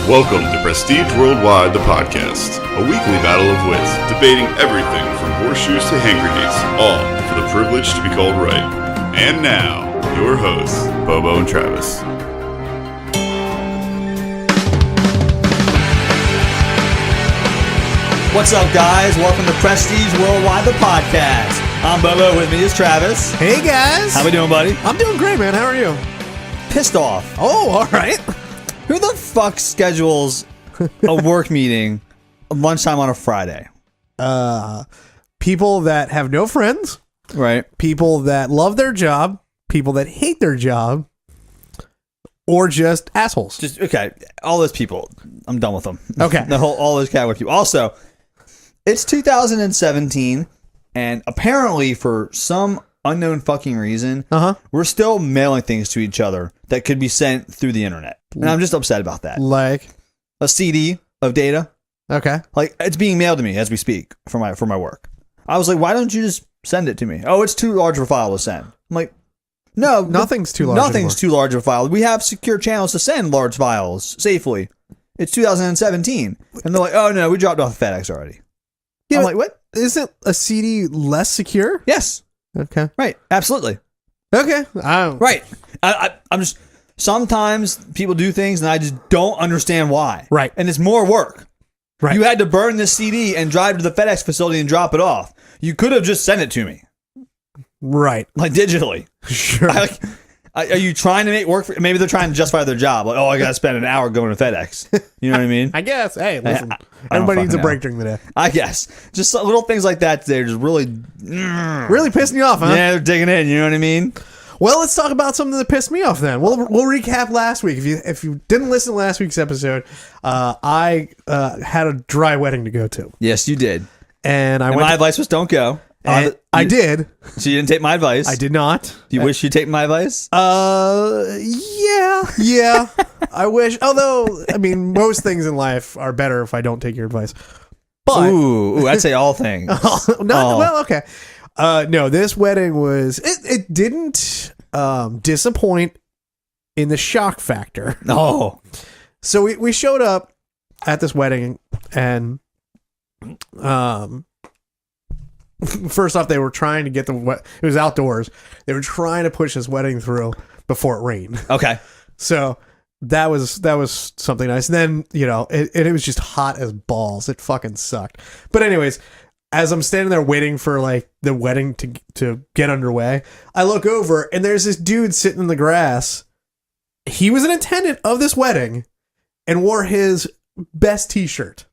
Welcome to Prestige Worldwide, the podcast, a weekly battle of wits, debating everything from horseshoes to hand grenades, all for the privilege to be called right. And now, your hosts, Bobo and Travis. What's up, guys? Welcome to Prestige Worldwide, the podcast. I'm Bobo. With me is Travis. Hey, guys. How we doing, buddy? I'm doing great, man. How are you? Pissed off. Oh, all right. Who the fuck schedules a work meeting lunchtime on a Friday? People that have no friends, Right. people that love their job, people that hate their job, or just assholes. Just, okay, all those people, I'm done with them. Okay. All those category people. Also, it's 2017, and apparently for some unknown fucking reason, we're still mailing things to each other that could be sent through the internet. And I'm just upset about that. Like, A CD of data. okay. Like, it's being mailed to me as we speak for my work. I was like, why don't you just send it to me? Oh, it's too large of a file to send. I'm like, no. Nothing's too large. Nothing's too large of a file. We have secure channels to send large files safely. It's 2017. And they're like, oh, no, we dropped off FedEx already. Yeah, I'm like, what? Isn't a CD less secure? Yes. Okay. Right. Absolutely. Okay. Right. I'm just... Sometimes people do things and I just don't understand why. Right. And it's more work. Right. You had to burn this CD and drive to the FedEx facility and drop it off. You could have just sent it to me. Right. Like digitally. Sure. Are you trying to make work for... Maybe they're trying to justify their job. Like, oh, I got to spend an hour going to FedEx. You know what I mean? I guess. Hey, listen. I don't Everybody needs a fucking break know. during the day. I guess. Just little things like that. They're just really... Really pissing you off, huh? Yeah, they're digging in. You know what I mean? Well, let's talk about something that pissed me off then. We'll recap last week. If you didn't listen to last week's episode, I had a dry wedding to go to. Yes, you did. And My advice was don't go. I did. So you didn't take my advice. I did not. Do you wish you'd take my advice? Yeah. I wish. Although, I mean, most things in life are better if I don't take your advice. But Ooh, I'd say all things. Well, okay. No, this wedding was it didn't disappoint in the shock factor. Oh. So we showed up at this wedding and first off they were trying to get it was outdoors. They were trying to push this wedding through before it rained. Okay. So that was something nice. And then, it was just hot as balls. It fucking sucked. But anyways, as I'm standing there waiting for like the wedding to get underway, I look over and there's this dude sitting in the grass. He was an attendant of this wedding and wore his best t-shirt.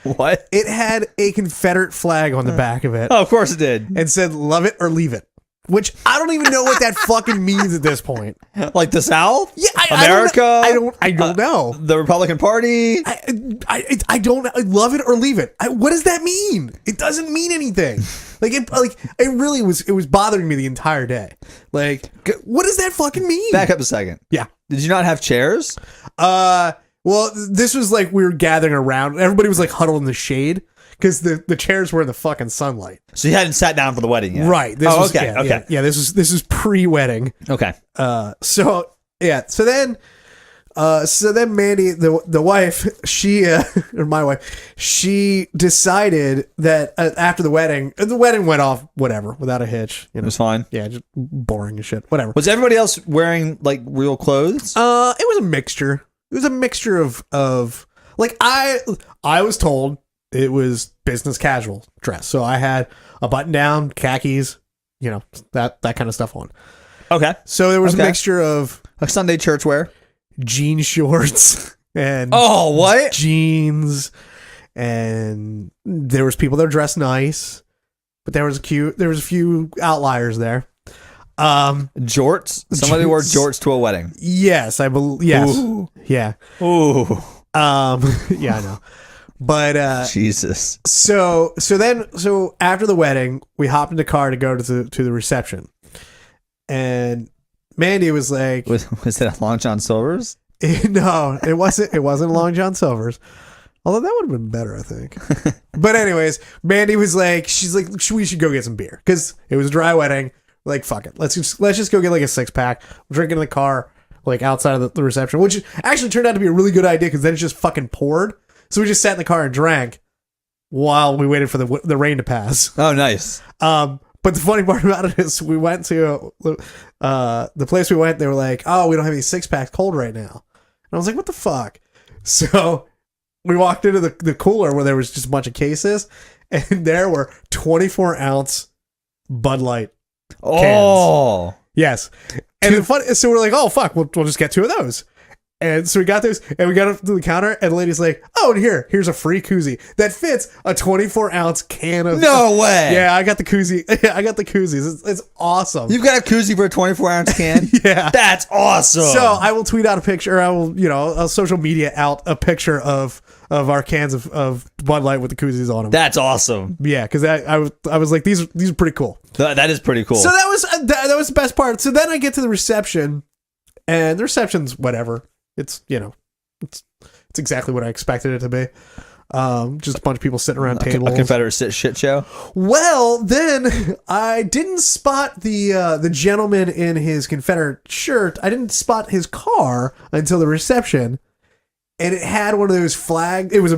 What? It had a Confederate flag on the back of it. Oh, of course it did. And said, "Love it or leave it." Which I don't even know what that fucking means at this point. Like the South? Yeah, America? I don't know. The Republican Party? I don't love it or leave it. What does that mean? It doesn't mean anything. It really was. It was bothering me the entire day. Like, what does that fucking mean? Back up a second. Yeah. Did you not have chairs? Well, this was like we were gathering around. Everybody was like huddled in the shade because the chairs were in the fucking sunlight. So you hadn't sat down for the wedding yet? Right. Okay. Yeah. This is pre-wedding. Okay. So then Mandy, the wife, she or my wife, she decided that after the wedding went off whatever without a hitch. It was fine. Yeah, just boring as shit. Whatever. Was everybody else wearing like real clothes? It was a mixture. It was a mixture of like I was told it was business casual dress. So I had a button down, khakis, that kind of stuff on. Okay. So there was a mixture of like Sunday church wear, jean shorts and what? jeans, and there was people that were dressed nice, but there was a few outliers there. Jorts? Somebody wore jorts to a wedding. Yes, I believe. Yes. Ooh. Yeah. Ooh. Yeah, I know. But Jesus. So after the wedding, we hopped in the car to go to the reception, and Mandy was like, "Was it a Long John Silver's?" No, it wasn't. It wasn't Long John Silver's. Although that would have been better, I think. But anyways, Mandy was like, she's like, we should go get some beer because it was a dry wedding. Like, fuck it, let's just go get like a 6-pack. We'll drink it in the car. like outside of the reception, which actually turned out to be a really good idea because then it just fucking poured. So we just sat in the car and drank while we waited for the rain to pass. Oh, nice. But the funny part about it is we went to the place we went. They were like, "Oh, we don't have any 6-packs cold right now." And I was like, "What the fuck?" So we walked into the cooler where there was just a bunch of cases, and there were 24-ounce Bud Light cans. Oh, yes. And so we're like, "Oh fuck, we'll just get 2 of those." And so we got those, and we got up to the counter, and the lady's like, "Oh, and here's a free koozie that fits a 24-ounce can of." No way. Yeah, I got the koozie. I got the koozies. It's awesome. You've got a koozie for a 24-ounce can? Yeah, that's awesome. So I will tweet out a picture. Or I will, I'll social media out a picture of our cans of Bud Light with the koozies on them. That's awesome. Yeah, because I was like, these are pretty cool. That is pretty cool. So that was the best part. So then I get to the reception, and the reception's whatever. It's it's exactly what I expected it to be. Just a bunch of people sitting around tables. A Confederate shit show. Well, then I didn't spot the gentleman in his Confederate shirt. I didn't spot his car until the reception, and it had one of those flags. It was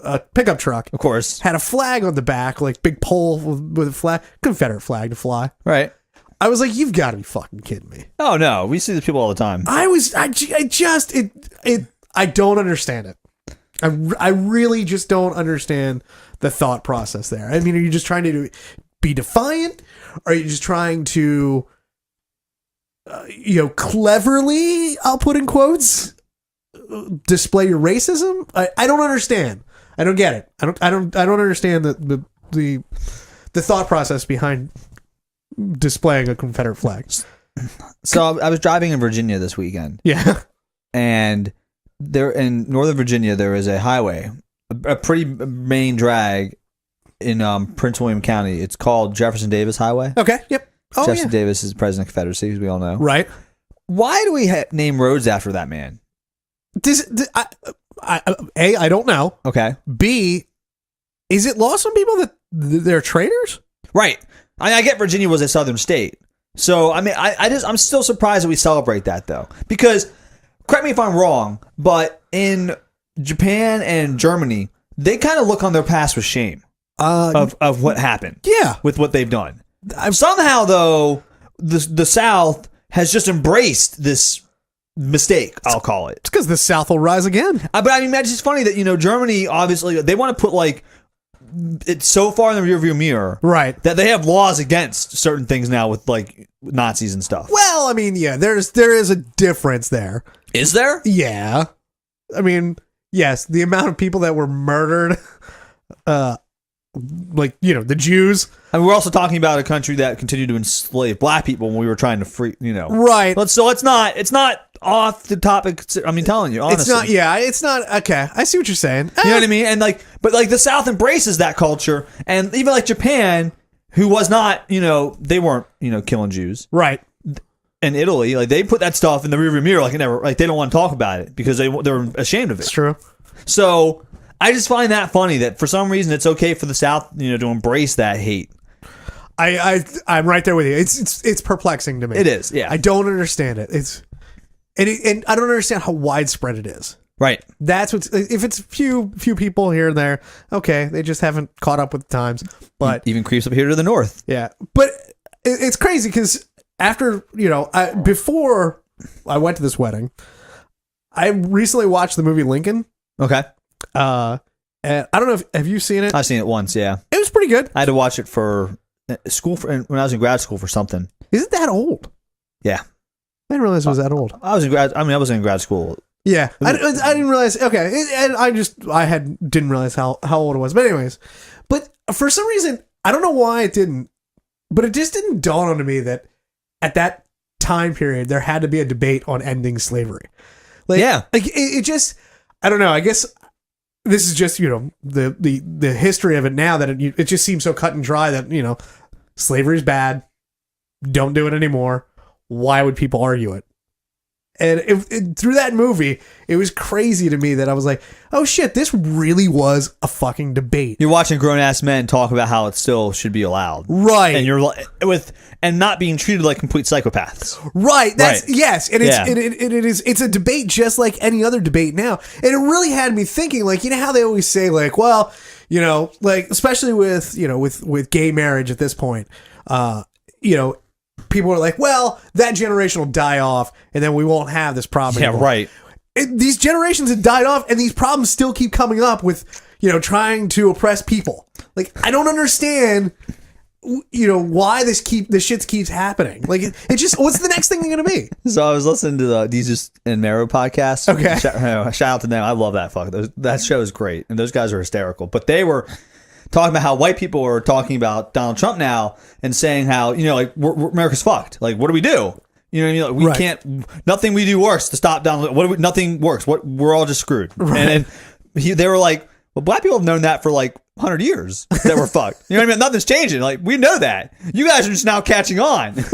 a pickup truck, of course. Had a flag on the back, like big pole with a flag, Confederate flag to fly. Right. I was like, "You've got to be fucking kidding me." Oh no, we see these people all the time. I don't understand it. I really just don't understand the thought process there. I mean, are you just trying to be defiant? Or are you just trying to, cleverly, I'll put in quotes, display your racism? I don't understand. I don't get it. I don't understand the thought process behind displaying a Confederate flag. So I was driving in Virginia this weekend. Yeah. And there in Northern Virginia, there is a highway, a pretty main drag in Prince William County. It's called Jefferson Davis Highway. Okay. Yep. Oh, Jefferson Davis is the president of the Confederacy, as we all know. Right. Why do we name roads after that man? I don't know. Okay. B, is it lost on people that they're traitors? Right. I get Virginia was a southern state. So, I mean, I'm still surprised that we celebrate that, though. Because, correct me if I'm wrong, but in Japan and Germany, they kind of look on their past with shame of what happened. Yeah. With what they've done. Somehow, though, the South has just embraced this mistake, I'll call it. It's because the South will rise again. But, I mean, it's just funny that, Germany, obviously, they want to put, like, it's so far in the rearview mirror, right, that they have laws against certain things now with like Nazis and stuff. Well, I mean, yeah, there is a difference there. Is there? Yeah, I mean, yes, the amount of people that were murdered, the Jews. I mean, we're also talking about a country that continued to enslave black people when we were trying to free, Right. It's not off the topic. I mean, telling you, honestly. It's not, yeah, it's not, okay, I see what you're saying. You know what I mean? And but the South embraces that culture, and even like Japan, who was not, they weren't, killing Jews. Right. And Italy, they put that stuff in the rearview mirror, they don't want to talk about it because they're ashamed of it. It's true. So I just find that funny that for some reason it's okay for the South, to embrace that hate. I'm right there with you. It's perplexing to me. It is, yeah. I don't understand it. And I don't understand how widespread it is. Right. That's what's, if it's a few people here and there, okay, they just haven't caught up with the times. But even creeps up here to the north. Yeah. But it's crazy because after, before I went to this wedding, I recently watched the movie Lincoln. Okay. And I don't know have you seen it? I've seen it once, yeah. It was pretty good. I had to watch it for school when I was in grad school for something. Is it that old? Yeah. I didn't realize it was that old. I was in grad school. Yeah. I didn't realize. Okay. And I didn't realize how old it was. But anyways, but for some reason, I don't know why it didn't, but it just didn't dawn on me that at that time period, there had to be a debate on ending slavery. Yeah. It just, I don't know. I guess this is just, the history of it now that it just seems so cut and dry that, slavery is bad. Don't do it anymore. Why would people argue it? And through that movie, it was crazy to me that I was like, oh shit, this really was a fucking debate. You're watching grown-ass men talk about how it still should be allowed. Right. And you're and not being treated like complete psychopaths. Right. That's Right. yes. And it's a debate just like any other debate now. And it really had me thinking, like, you know how they always say, like, well, you know, like, especially with, you know, with gay marriage at this point, you know, people are like, well, that generation will die off and then we won't have this problem anymore. Right. These generations have died off and these problems still keep coming up with, you know, trying to oppress people. Like, I don't understand, you know, why this shit keeps happening. Like, it just, what's the next thing going to be? So I was listening to the Jesus and Mero podcast. Okay. Shout out to them. I love that fuck. That show is great. And those guys are hysterical. But they were talking about how white people are talking about Donald Trump now and saying how, you know, like, we're America's fucked. Like, what do we do? You know what I mean? Like, we can't, nothing we do works to stop Donald. Nothing works. We're all just screwed. Right. They were like, well, black people have known that for like 100 years that we're fucked. You know what I mean? Nothing's changing. Like, we know that. You guys are just now catching on. And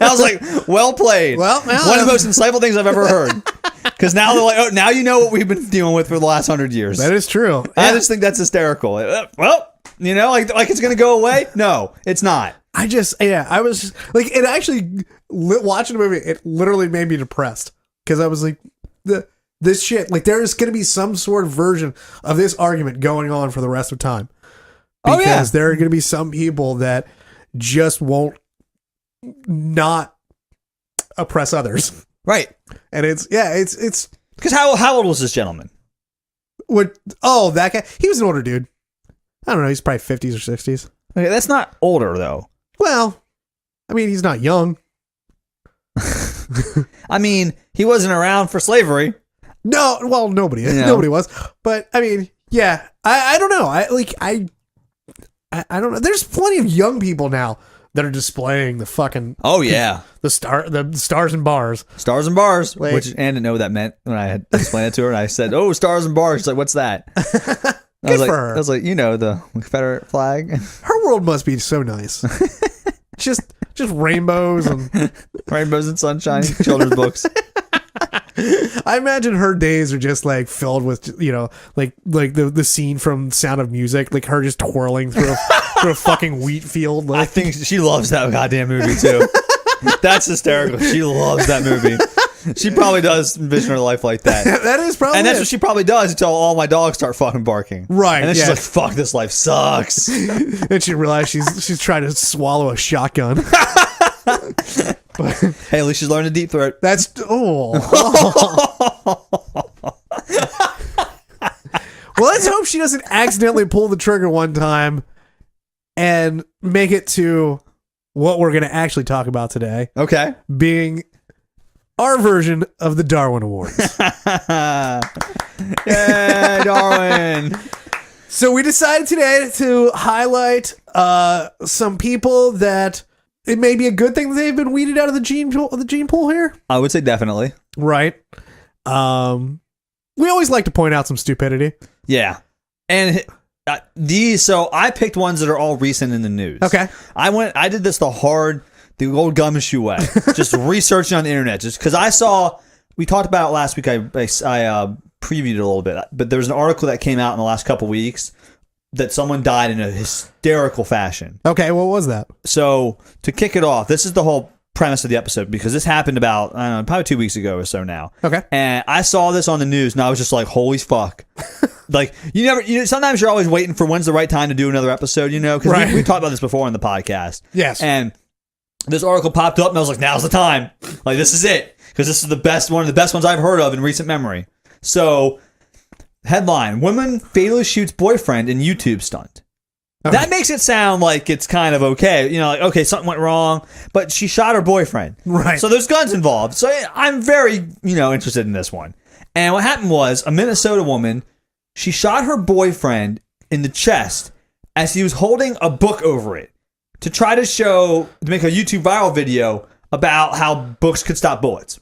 I was like, well played. Well, one of the most insightful things I've ever heard. Because now they're like, oh, now you know what we've been dealing with for the last 100 years. That is true. I just think that's hysterical. Well, you know, like it's going to go away? No, it's not. I was just, like, it actually, watching the movie, it literally made me depressed. Because I was like, this shit, like, there is going to be some sort of version of this argument going on for the rest of time. Because there are going to be some people that just won't not oppress others. Right. And it's because how old was this gentleman? That guy, he was an older dude. I don't know, he's probably 50s or 60s. Okay, that's not older though. Well, I mean, he's not young. I mean, he wasn't around for slavery. No, well, nobody was. But I mean, yeah, I don't know. I don't know. There's plenty of young people now that are displaying the fucking the stars and bars. Stars and bars, like, which Ann didn't know what that meant when I had explained it to her, and I said, "Oh, stars and bars." She's like, "What's that?" I was like, you know, the Confederate flag. Her world must be so nice. just rainbows and sunshine, children's books. I imagine her days are just like filled with, you know, like the scene from Sound of Music, like her just twirling through a fucking wheat field. Like. I think she loves that goddamn movie too. That's hysterical. She loves that movie. She probably does envision her life like that. That is probably, and that's what she probably does until all my dogs start fucking barking. Right. And then she's like, "Fuck, this life sucks." And she realized she's trying to swallow a shotgun. But, hey, at least she's learned to deep throat. That's Well, let's hope she doesn't accidentally pull the trigger one time and make it to what we're going to actually talk about today. Okay. Being our version of the Darwin Awards. Yay, Darwin. So we decided today to highlight some people that it may be a good thing that they've been weeded out of the gene pool here. I would say definitely. Right. We always like to point out some stupidity. Yeah. And so I picked ones that are all recent in the news. Okay. I did this the old gumshoe way, just researching on the internet, just because we talked about it last week. I previewed it a little bit, but there was an article that came out in the last couple weeks that someone died in a hysterical fashion. Okay, what was that? So to kick it off, this is the whole premise of the episode because this happened about, I don't know, probably 2 weeks ago or so now. Okay. And I saw this on the news and I was just like, holy fuck. Like, sometimes you're always waiting for when's the right time to do another episode, you know, because we talked about this before on the podcast. Yes. And this article popped up and I was like, now's the time. Like, this is it. Because this is one of the best ones I've heard of in recent memory. So, headline, woman fatally shoots boyfriend in YouTube stunt. Okay. That makes it sound like it's kind of okay. You know, like, okay, something went wrong, but she shot her boyfriend. Right. So there's guns involved. So I'm very, interested in this one. And what happened was a Minnesota woman, she shot her boyfriend in the chest as he was holding a book over it to try to make a YouTube viral video about how books could stop bullets.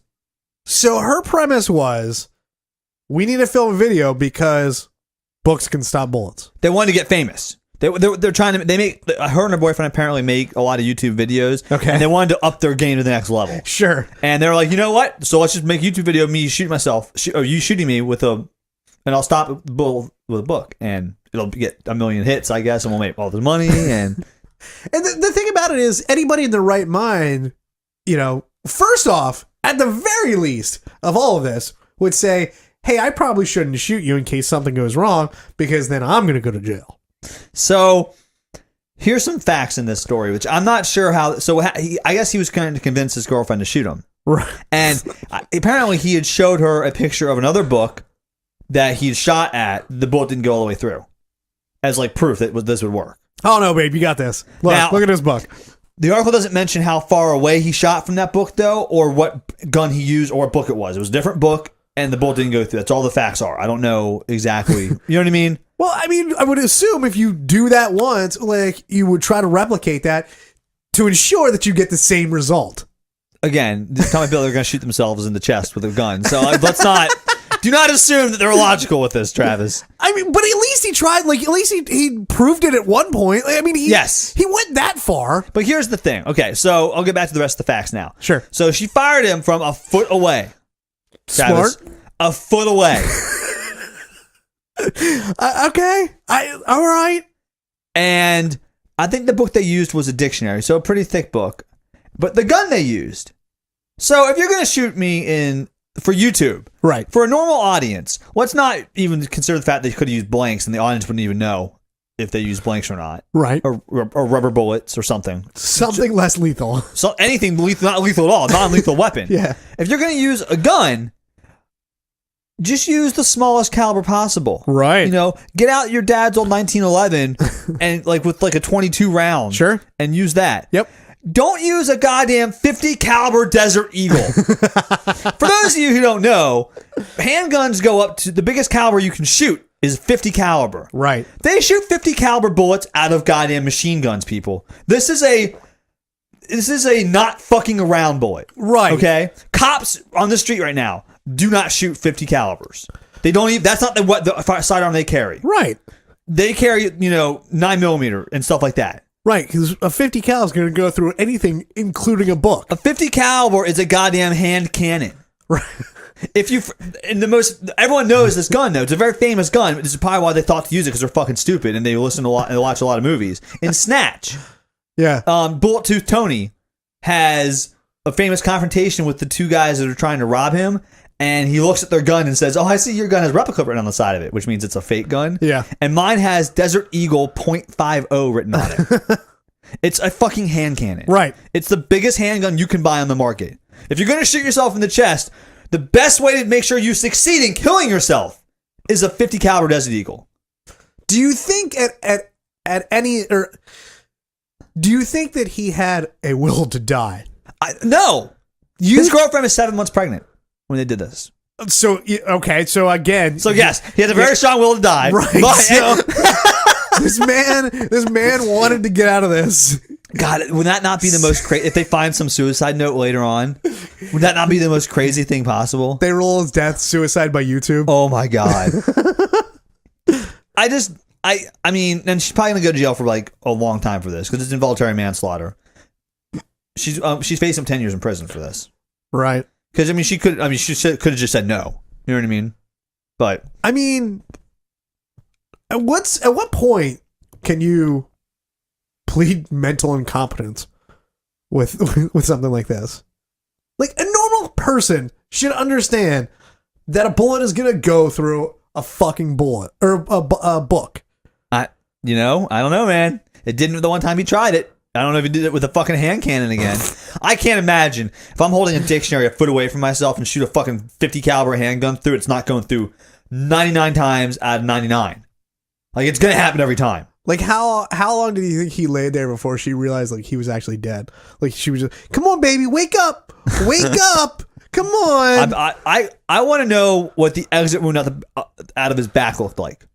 So her premise was, we need to film a video because books can stop bullets. They wanted to get famous. They're trying to. They make her and her boyfriend apparently make a lot of YouTube videos. Okay. And they wanted to up their game to the next level. Sure. And they're like, you know what? So let's just make a YouTube video of me shooting myself, or you shooting me with a, and I'll stop with a book, and it'll get 1 million hits, I guess, and we'll make all the money. And the thing about it is, anybody in their right mind, first off, at the very least of all of this, would say, hey, I probably shouldn't shoot you in case something goes wrong, because then I'm going to go to jail. So here's some facts in this story, which I'm not sure how. So I guess he was trying to convince his girlfriend to shoot him. Right. And apparently he had showed her a picture of another book that he'd shot at. The bullet didn't go all the way through, as like proof that this would work. Oh no, babe, you got this. Look at this book. The article doesn't mention how far away he shot from that book, though, or what gun he used, or what book it was. It was a different book, and the bullet didn't go through. That's all the facts are. I don't know exactly. You know what I mean? Well, I mean, I would assume if you do that once, like, you would try to replicate that to ensure that you get the same result. Again, this time I feel they're going to shoot themselves in the chest with a gun. So let's not. Do not assume that they're logical with this, Travis. I mean, but at least he tried. Like, at least he proved it at one point. I mean, he went that far. But here's the thing. Okay, so I'll get back to the rest of the facts now. Sure. So she fired him from a foot away. Travis, Smart. A foot away. Okay. All right. And I think the book they used was a dictionary, so a pretty thick book. But the gun they used. So if you're going to shoot me for YouTube, right? For a normal audience, let's not even consider the fact they could have used blanks, and the audience wouldn't even know if they used blanks or not, right? Or rubber bullets or something less lethal. So anything lethal, not lethal at all, non-lethal weapon. Yeah. If you're going to use a gun, just use the smallest caliber possible. Right. Get out your dad's old 1911 and with a 22 round. Sure. And use that. Yep. Don't use a goddamn 50 caliber Desert Eagle. For those of you who don't know, handguns go up to the biggest caliber you can shoot is 50 caliber. Right. They shoot 50 caliber bullets out of goddamn machine guns, people. This is a not fucking around bullet. Right. Okay? Cops on the street right now do not shoot 50 calibers. They don't even, that's not the sidearm they carry. Right. They carry, 9mm and stuff like that. Right, because a 50 cal is going to go through anything, including a book. A 50 caliber is a goddamn hand cannon. Right. Everyone knows this gun though. It's a very famous gun. This is probably why they thought to use it, because they're fucking stupid and they listen to a lot and watch a lot of movies. In Snatch, yeah, Bullet Tooth Tony has a famous confrontation with the two guys that are trying to rob him. And he looks at their gun and says, "Oh, I see your gun has replica written on the side of it," which means it's a fake gun. Yeah. And mine has Desert Eagle .50 written on it. It's a fucking hand cannon. Right. It's the biggest handgun you can buy on the market. If you're going to shoot yourself in the chest, the best way to make sure you succeed in killing yourself is a 50 caliber Desert Eagle. Do you think do you think that he had a will to die? No. His girlfriend was 7 months pregnant when they did this. So, okay, so again... So, yes, he had a very strong will to die. Right, so... this man wanted to get out of this. God, would that not be the most crazy... If they find some suicide note later on, would that not be the most crazy thing possible? They roll his death, suicide by YouTube. Oh, my God. I mean, and she's probably going to go to jail for, a long time for this, because it's involuntary manslaughter. She's facing 10 years in prison for this. Right. Because, she could have just said no. You know what I mean? But. I mean, at what point can you plead mental incompetence with something like this? Like, a normal person should understand that a bullet is going to go through a fucking bullet or a book. I don't know, man. It didn't the one time he tried it. I don't know if he did it with a fucking hand cannon again. I can't imagine if I'm holding a dictionary a foot away from myself and shoot a fucking 50 caliber handgun through, it's not going through 99 times out of 99. It's going to happen every time. How long did you think he laid there before she realized he was actually dead? She was just, come on, baby, wake up, come on. I want to know what the exit wound out of his back looked like.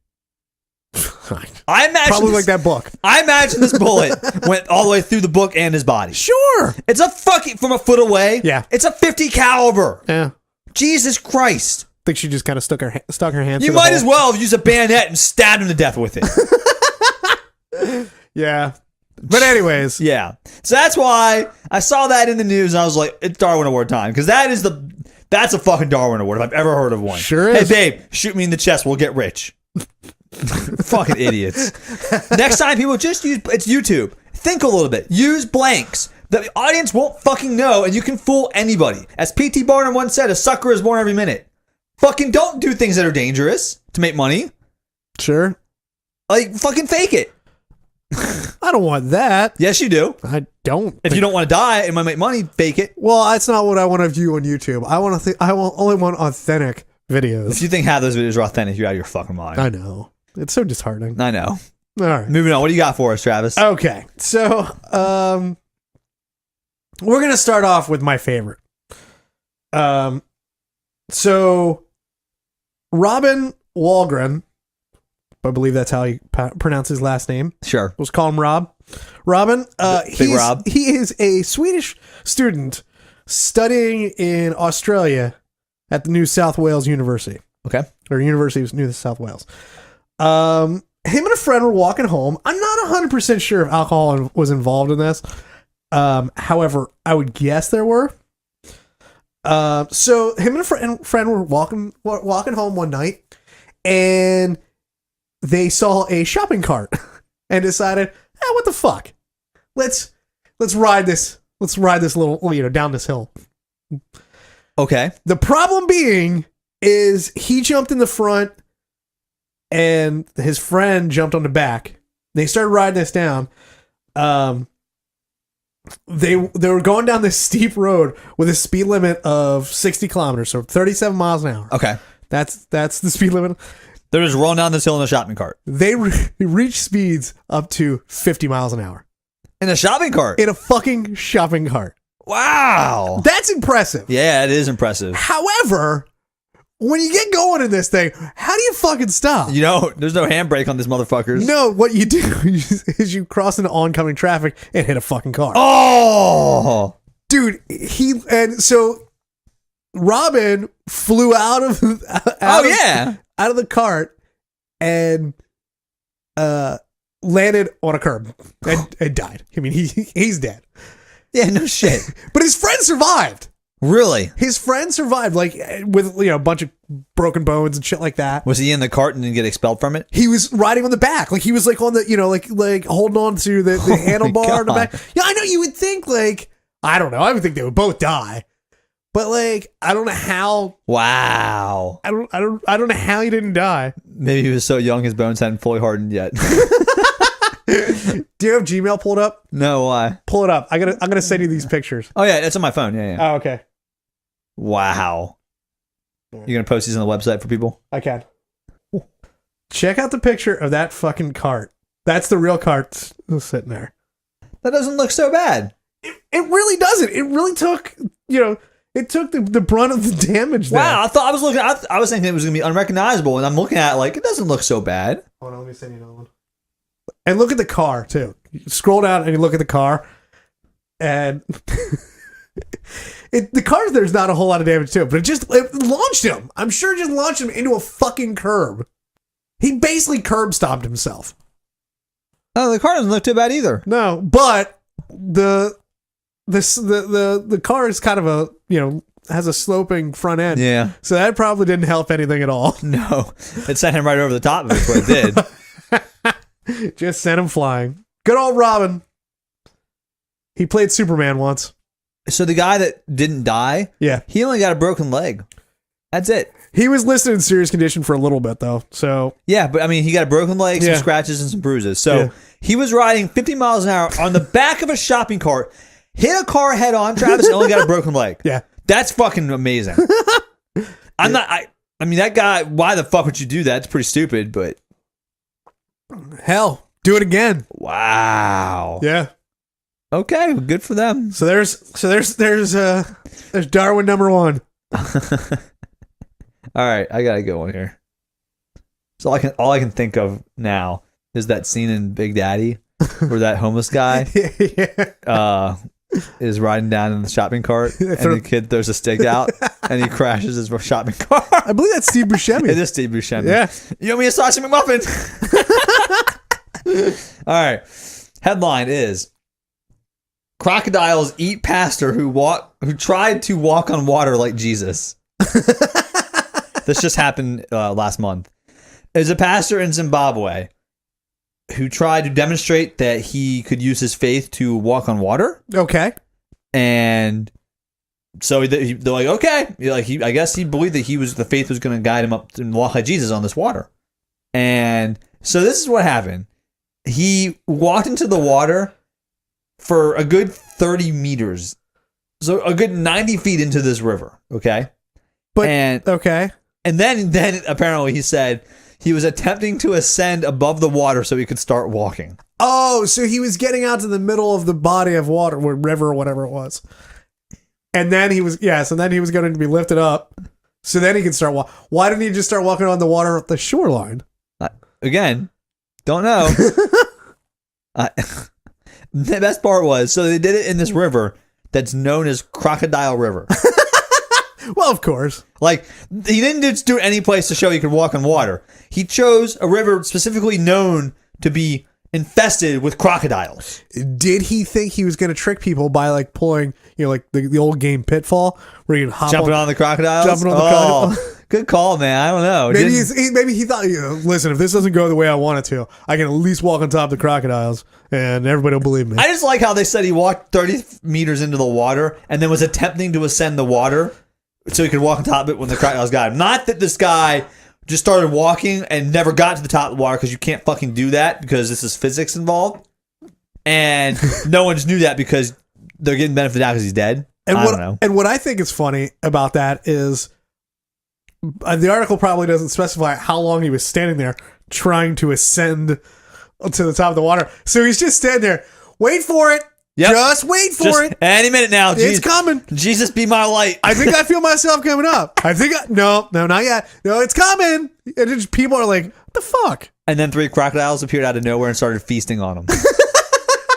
I imagine probably like that book. I imagine this bullet went all the way through the book and his body. Sure, it's a fucking from a foot away. Yeah, it's a 50 caliber. Yeah, Jesus Christ! I think she just kind of stuck her hand. You might as well use a bayonet and stab him to death with it. Yeah. But anyways. Yeah. So that's why I saw that in the news and I was like, it's Darwin Award time. Because that's a fucking Darwin Award if I've ever heard of one. Sure is. Hey, babe, shoot me in the chest. We'll get rich. Fucking idiots. Next time people just it's YouTube. Think a little bit. Use blanks. The audience won't fucking know and you can fool anybody. As P.T. Barnum once said, a sucker is born every minute. Fucking don't do things that are dangerous to make money. Sure. Like, fucking fake it. I don't want that. Yes, you do. I don't. If you don't want to die and want to make money, fake it. Well, that's not what I want to view on YouTube. I only want authentic videos. If you think half those videos are authentic, you're out of your fucking mind. I know. It's so disheartening. I know. All right. Moving on. What do you got for us, Travis? Okay. So, we're going to start off with my favorite. So Robin Wallgren, I believe that's how you pronounce his last name. Sure. Let's call him Rob. Robin. Big Rob. He is a Swedish student studying in Australia at the New South Wales University. Okay. Or University of New South Wales. Him and a friend were walking home. I'm not 100% sure if alcohol was involved in this. However, I would guess there were. So him and a friend were walking home one night, and they saw a shopping cart and decided, what the fuck? Let's ride this little, down this hill. Okay. The problem being is he jumped in the front and his friend jumped on the back. They started riding this down. They were going down this steep road with a speed limit of 60 kilometers, so 37 miles an hour. Okay. That's the speed limit. They're just rolling down this hill in a shopping cart. They reach speeds up to 50 miles an hour. In a shopping cart? In a fucking shopping cart. Wow. That's impressive. Yeah, it is impressive. However, when you get going in this thing, how do you fucking stop? There's no handbrake on these motherfuckers. No, what you do is you cross into oncoming traffic and hit a fucking car. Oh! Dude, so Robin flew out of the cart and landed on a curb and died. I mean, he's dead. Yeah, no shit. But his friend survived. Really? His friend survived, like, with, a bunch of broken bones and shit like that. Was he in the cart and didn't get expelled from it? He was riding on the back. Like, he was, like, on the, like holding on to the handlebar on the back. Yeah, I know, you would think, like, I don't know. I would think they would both die. But, like, I don't know how. Wow. I don't know how he didn't die. Maybe he was so young his bones hadn't fully hardened yet. Do you have Gmail pulled up? No, why? Pull it up. I'm gonna send you these pictures. Oh yeah, it's on my phone. Yeah. Oh, okay. Wow. You gonna post these on the website for people? I can. Check out the picture of that fucking cart. That's the real cart sitting there. That doesn't look so bad. It really doesn't. It really took, it took the brunt of the damage there. Wow, I was thinking it was gonna be unrecognizable, and I'm looking at it like it doesn't look so bad. Hold on, let me send you another one. And look at the car too. You scroll down and you look at the car, and the car, there's not a whole lot of damage to it, but it launched him. I'm sure it just launched him into a fucking curb. He basically curb stomped himself. Oh, the car doesn't look too bad either. No, but the car is kind of a, has a sloping front end. Yeah. So that probably didn't help anything at all. No, it sent him right over the top of it. That's what it did. Just sent him flying. Good old Robin. He played Superman once. So the guy that didn't die, yeah, he only got a broken leg. That's it. He was listed in serious condition for a little bit though. So yeah, but I mean, he got a broken leg, some scratches, and some bruises. So he was riding 50 miles an hour on the back of a shopping cart, hit a car head on, Travis, and only got a broken leg. Yeah, that's fucking amazing. I mean, that guy. Why the fuck would you do that? It's pretty stupid, but. Hell, do it again. Wow. Yeah. Okay, good for them. So there's Darwin number 1. All right, I got a good one here. So all I can think of now is that scene in Big Daddy where that homeless guy is riding down in the shopping cart and the kid throws a stick out and he crashes his shopping cart. I believe that's Steve Buscemi. It is Steve Buscemi. Yeah. You owe me a sausage McMuffin. All right. Headline is crocodiles eat pastor who tried to walk on water like Jesus. This just happened last month. There's a pastor in Zimbabwe who tried to demonstrate that he could use his faith to walk on water. Okay. And so they're like, okay. I guess he believed that the faith was going to guide him up and walk like Jesus on this water. And so this is what happened. He walked into the water for a good 30 meters. So a good 90 feet into this river. Okay. Okay. And then apparently he said he was attempting to ascend above the water so he could start walking. Oh, so he was getting out to the middle of the body of water, or river, or whatever it was. And then he was going to be lifted up. So then he could start walking. Why didn't he just start walking on the water at the shoreline? Again, don't know. The best part was, so they did it in this river that's known as Crocodile River. Well, of course. Like, he didn't just do it any place to show he could walk on water. He chose a river specifically known to be infested with crocodiles. Did he think he was going to trick people by like pulling, like the old game Pitfall, where you can hop Jumping on the crocodiles? Crocodile. Good call, man. I don't know. Maybe he thought, listen, if this doesn't go the way I want it to, I can at least walk on top of the crocodiles and everybody will believe me. I just like how they said he walked 30 meters into the water and then was attempting to ascend the water so he could walk on top of it when the crocodiles got him. Not that this guy just started walking and never got to the top of the water, because you can't fucking do that because this is physics involved. And no one just knew that because they're getting benefit of the doubt because he's dead. I don't know. And what I think is funny about that is the article probably doesn't specify how long he was standing there trying to ascend to the top of the water. So he's just standing there. Wait for it. Yep. Just wait for it. Any minute now. It's coming. Jesus be my light. I think I feel myself coming up. No, not yet. No, it's coming. And just people are like, what the fuck? And then 3 crocodiles appeared out of nowhere and started feasting on him.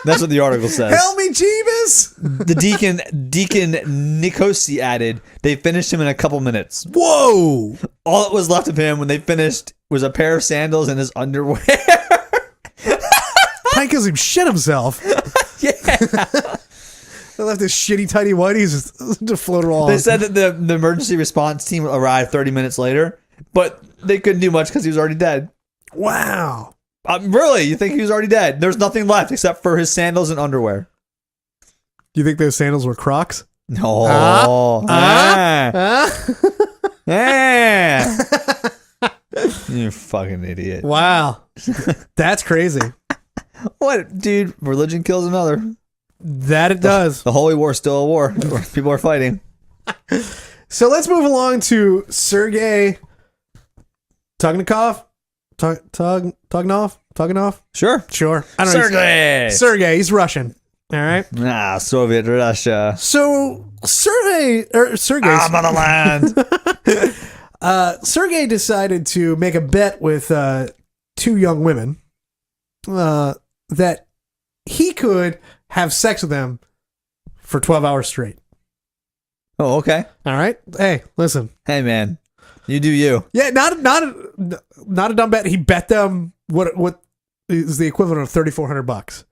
That's what the article says. Help me, Jeebus. The deacon Nikosi added, they finished him in a couple minutes. Whoa. All that was left of him when they finished was a pair of sandals and his underwear. Probably because he shit himself. Yeah. They left his shitty tidy whities to float along. They said that the emergency response team arrived 30 minutes later, but they couldn't do much because he was already dead. Wow. Really? You think he was already dead? There's nothing left except for his sandals and underwear. You think those sandals were Crocs? No. You fucking idiot. Wow. That's crazy. What, dude? Religion kills another. That it does. The Holy War is still a war. People are fighting. So let's move along to Sergei Tugnikov. Tugnov? Sure. I don't know. Sergei. He's Russian. All right. Soviet Russia. So Sergei. I'm on the land. Sergei decided to make a bet with 2 young women that he could have sex with them for 12 hours straight. Oh, okay. All right. Hey, listen. Hey, man. You do you. Yeah, not a dumb bet. He bet them what is the equivalent of $3,400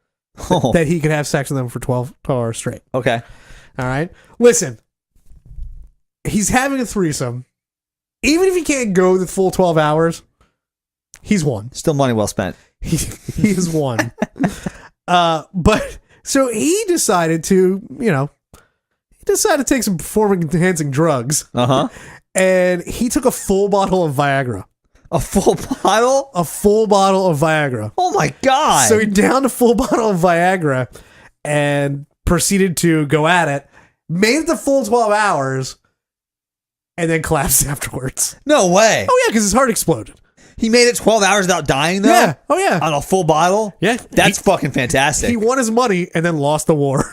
that he could have sex with them for 12 hours straight. Okay. All right. Listen. He's having a threesome. Even if he can't go the full 12 hours, he's won. Still money well spent. He's won. But so he decided to, take some performance enhancing drugs. Uh-huh. And he took a full bottle of Viagra. A full bottle? A full bottle of Viagra. Oh my God. So he downed a full bottle of Viagra and proceeded to go at it, made it the full 12 hours, and then collapsed afterwards. No way. Oh, yeah, because his heart exploded. He made it 12 hours without dying, though? Yeah. Oh, yeah. On a full bottle? Yeah. That's fucking fantastic. He won his money and then lost the war.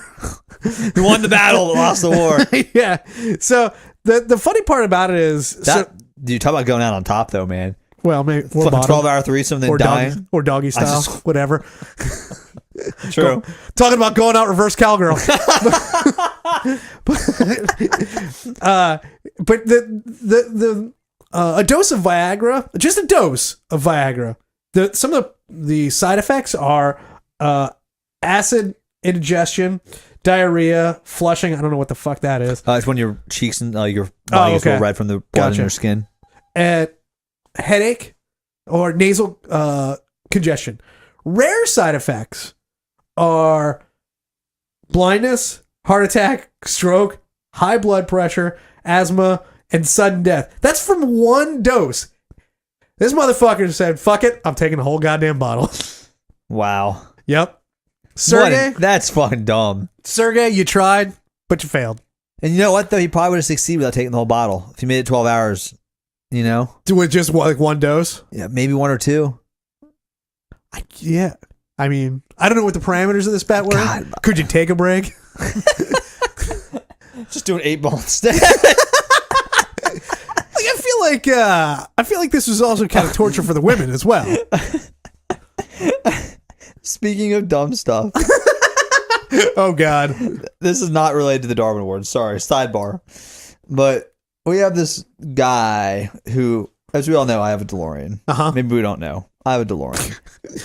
He won the battle but lost the war. Yeah. So the funny part about it is... Dude, talk about going out on top, though, man. Well, maybe... Fucking 12-hour threesome, then dying. Doggy style, whatever. True. Talking about going out reverse cowgirl. But a dose of Viagra, just a dose of Viagra, Some of the side effects are acid indigestion, diarrhea, flushing. I don't know what the fuck that is. It's when your cheeks and your body gets a little red from the blood in your skin. And headache or nasal congestion. Rare side effects are blindness, heart attack, stroke, high blood pressure, asthma, and sudden death. That's from one dose. This motherfucker said, fuck it, I'm taking the whole goddamn bottle. Wow. Yep. Sergey, that's fucking dumb. Sergey, you tried, but you failed. And you know what, though? He probably would have succeeded without taking the whole bottle. If he made it 12 hours, you know? With just like one dose? Yeah, maybe one or two. Yeah. I mean, I don't know what the parameters of this bet were. God. Could you take a break? Just do an 8-ball instead. I feel like this was also kind of torture for the women as well. Speaking of dumb stuff. Oh, God. This is not related to the Darwin Awards. Sorry, sidebar. But we have this guy who, as we all know, I have a DeLorean. Maybe we don't know. I have a DeLorean.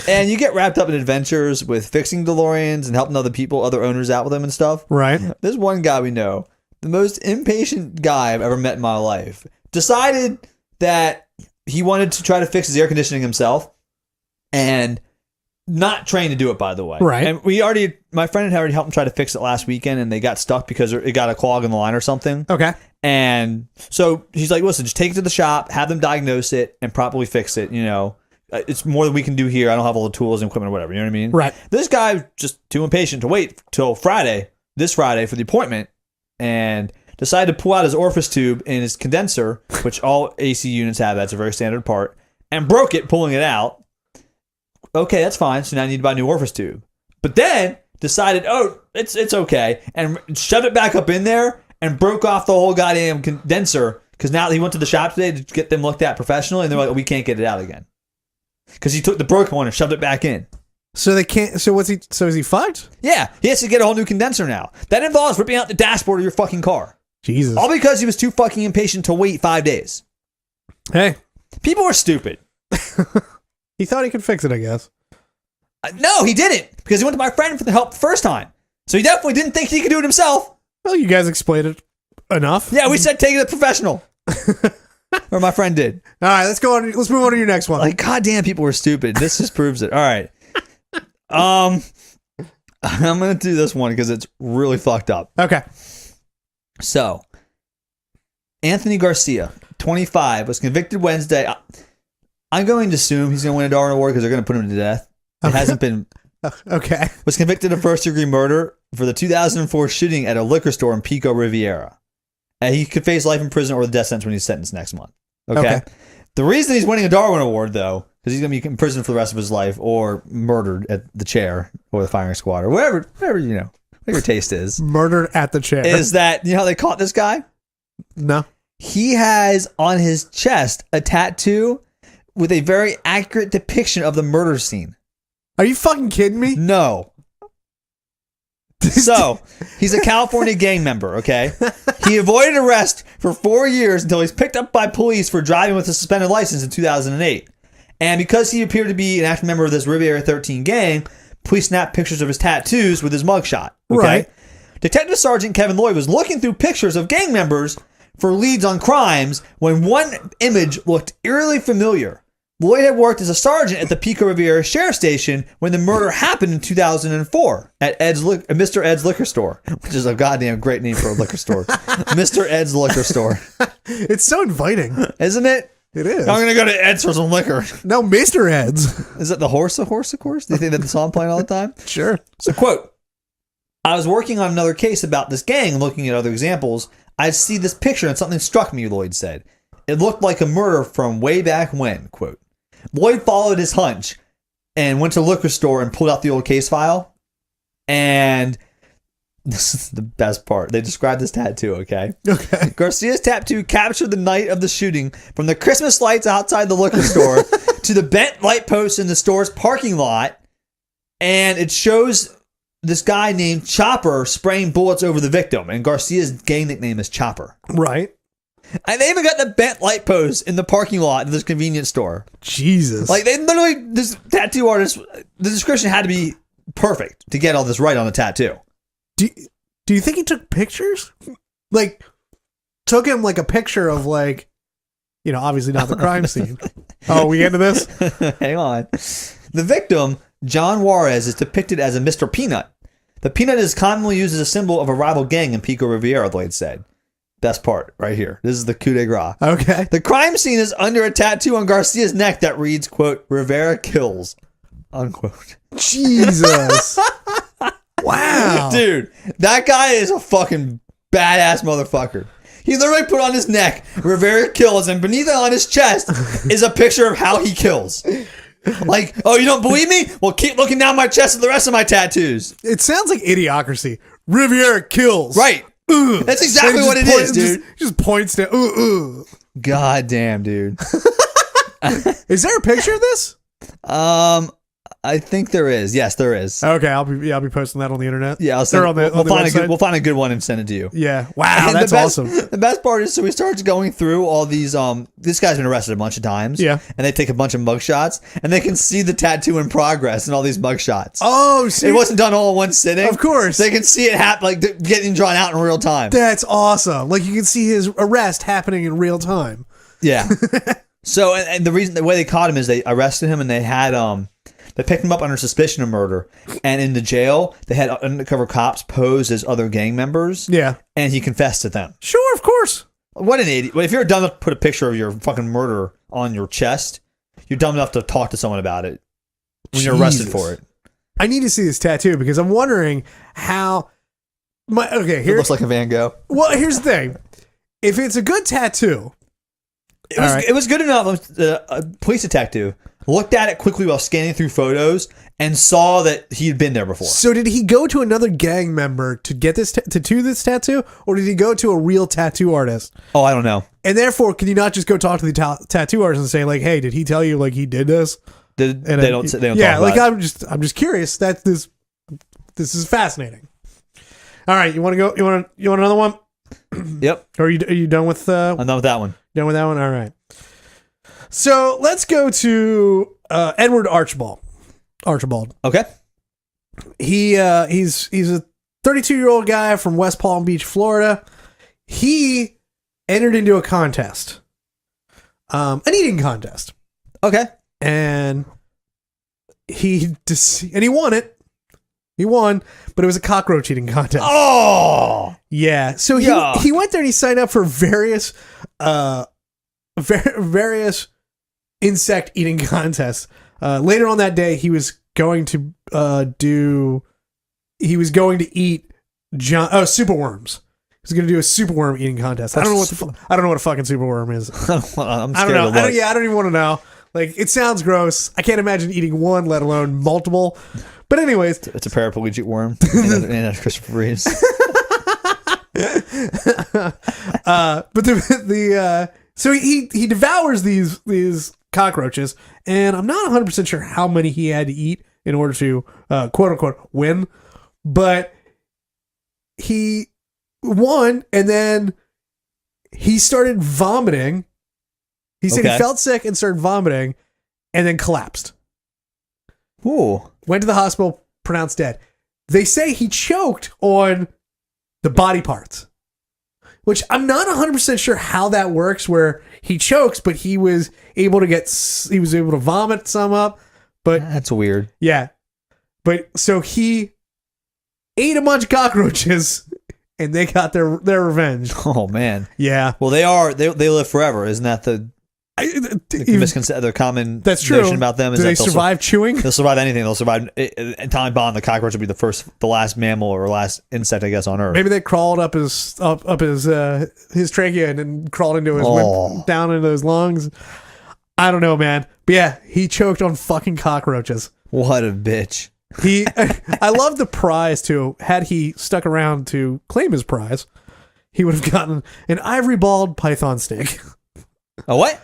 And you get wrapped up in adventures with fixing DeLoreans and helping other owners out with them and stuff. Right. There's one guy we know, the most impatient guy I've ever met in my life, decided that he wanted to try to fix his air conditioning himself and not trained to do it, by the way. Right. And my friend had already helped him try to fix it last weekend, and they got stuck because it got a clog in the line or something. Okay. And so he's like, listen, just take it to the shop, have them diagnose it, and properly fix it, you know. It's more than we can do here. I don't have all the tools and equipment or whatever, you know what I mean? Right. This guy just too impatient to wait till this Friday for the appointment, and decided to pull out his orifice tube in his condenser, which all AC units have. That's a very standard part, and broke it pulling it out. Okay, that's fine. So now I need to buy a new orifice tube. But then decided, it's okay, and shoved it back up in there and broke off the whole goddamn condenser, because now he went to the shop today to get them looked at professionally, and they're like, we can't get it out again. Because he took the broken one and shoved it back in. So they can't. So is he fucked? Yeah, he has to get a whole new condenser now. That involves ripping out the dashboard of your fucking car. Jesus. All because he was too fucking impatient to wait 5 days. Hey. People are stupid. He thought he could fix it, I guess. No, he didn't. Because he went to my friend for the help the first time. So he definitely didn't think he could do it himself. Well, you guys explained it enough. Yeah, we said take it to the professional. Or my friend did. All right, let's go on. Let's move on to your next one. Like, goddamn, people were stupid. This just proves it. All right. I'm going to do this one because it's really fucked up. Okay. So, Anthony Garcia, 25, was convicted Wednesday. I'm going to assume he's going to win a Darwin Award because they're going to put him to death. It hasn't been. Okay. Was convicted of first-degree murder for the 2004 shooting at a liquor store in Pico Riviera. He could face life in prison or the death sentence when he's sentenced next month. Okay. The reason he's winning a Darwin Award, though, because he's going to be in prison for the rest of his life or murdered at the chair or the firing squad or whatever you know, what your taste is. Murdered at the chair. Is that, you know how they caught this guy? No. He has on his chest a tattoo with a very accurate depiction of the murder scene. Are you fucking kidding me? No. So, he's a California gang member, okay? He avoided arrest for 4 years until he's picked up by police for driving with a suspended license in 2008. And because he appeared to be an active member of this Riviera 13 gang, police snapped pictures of his tattoos with his mugshot, okay? Right. Detective Sergeant Kevin Lloyd was looking through pictures of gang members for leads on crimes when one image looked eerily familiar. Lloyd had worked as a sergeant at the Pico Riviera Sheriff Station when the murder happened in 2004 at Mr. Ed's Liquor Store, which is a goddamn great name for a liquor store. Mr. Ed's Liquor Store. It's so inviting. Isn't it? It is. I'm going to go to Ed's for some liquor. No, Mr. Ed's. Is it the horse, of course? Do you think that's the song playing all the time? Sure. So, quote, I was working on another case about this gang, looking at other examples. I see this picture and something struck me, Lloyd said. It looked like a murder from way back when, quote. Lloyd followed his hunch and went to the liquor store and pulled out the old case file. And this is the best part. They described this tattoo, okay? Okay. Garcia's tattoo captured the night of the shooting from the Christmas lights outside the liquor store to the bent light posts in the store's parking lot. And it shows this guy named Chopper spraying bullets over the victim. And Garcia's gang nickname is Chopper. Right. And they even got the bent light post in the parking lot of this convenience store. Jesus. Like, they literally, this tattoo artist, the description had to be perfect to get all this right on the tattoo. Do you think he took pictures? Like, took him like a picture of like, obviously not the crime scene. Oh, we into this? Hang on. The victim, John Juarez, is depicted as a Mr. Peanut. The peanut is commonly used as a symbol of a rival gang in Pico Rivera, Lloyd said. Best part right here. This is the coup de grace. Okay. The crime scene is under a tattoo on Garcia's neck that reads, quote, Rivera kills, unquote. Jesus. Wow. Dude, that guy is a fucking badass motherfucker. He literally put on his neck, Rivera kills, and beneath it on his chest is a picture of how he kills. Like, oh, you don't believe me? Well, keep looking down my chest at the rest of my tattoos. It sounds like Idiocracy. Riviera kills. Right. That's exactly what it is, dude. Just points to, God damn, dude. Is there a picture of this? I think there is. Yes, there is. Okay, I'll be posting that on the internet. Yeah, I'll send, we'll find a good one and send it to you. Yeah. Wow, And that's awesome. The best part is, so he starts going through all these. This guy's been arrested a bunch of times. Yeah. And they take a bunch of mugshots, and they can see the tattoo in progress in all these mugshots. Oh, see, It wasn't done all in one sitting. Of course. They can see it happen, like getting drawn out in real time. That's awesome. Like you can see his arrest happening in real time. Yeah. So, and the way they caught him is they arrested him, and they had they picked him up under suspicion of murder, and in the jail they had undercover cops posed as other gang members. Yeah. And he confessed to them. Sure, of course. What an idiot! Well, if you're dumb enough to put a picture of your fucking murderer on your chest, you're dumb enough to talk to someone about it when you're arrested for it. I need to see this tattoo because I'm wondering how. It looks like a Van Gogh. Well, here's the thing: if it's a good tattoo, it was good enough. A police detective looked at it quickly while scanning through photos and saw that he had been there before. So did he go to another gang member to get this to do this tattoo, or did he go to a real tattoo artist? Oh, I don't know. And therefore, can you not just go talk to the tattoo artist and say like, "Hey, did he tell you like he did this?" They don't. Yeah, talk like about it. I'm just curious. This is fascinating. All right, you want to go? You want another one? Yep. Or are you done with? I'm done with that one. Done with that one. All right. So let's go to Edward Archibald. Okay. He's a 32-year-old guy from West Palm Beach, Florida. He entered into a contest, an eating contest. Okay. And he won it. He won, but it was a cockroach eating contest. Oh, yeah. So he went there and he signed up for various insect eating contests. Later on that day, he was going to eat superworms. He was going to do a superworm eating contest. I don't know what a fucking superworm is. I'm scared I don't know. to look. I don't even want to know. Like, it sounds gross. I can't imagine eating one, let alone multiple. But anyways, it's a paraplegic worm and Christopher Reeves. So he devours these cockroaches, and I'm not 100% sure how many he had to eat in order to quote unquote win, but he won, and then he started vomiting. He said he felt sick and started vomiting, and then collapsed. Ooh. Went to the hospital, pronounced dead. They say he choked on the body parts, which I'm not 100% sure how that works, where he chokes, but he was able to vomit some up. But that's weird. Yeah. But so he ate a bunch of cockroaches and they got their revenge. Oh man. Yeah. Well, they live forever. Isn't that the common that's true notion about them? Is Do that they survive chewing? They'll survive anything. They'll survive. Time bomb. The cockroach will be the last mammal or last insect, I guess, on Earth. Maybe they crawled up his trachea and then crawled into his down into his lungs. I don't know, man. But yeah, he choked on fucking cockroaches. What a bitch. I love the prize too. Had he stuck around to claim his prize, he would have gotten an ivory balled python steak. A what?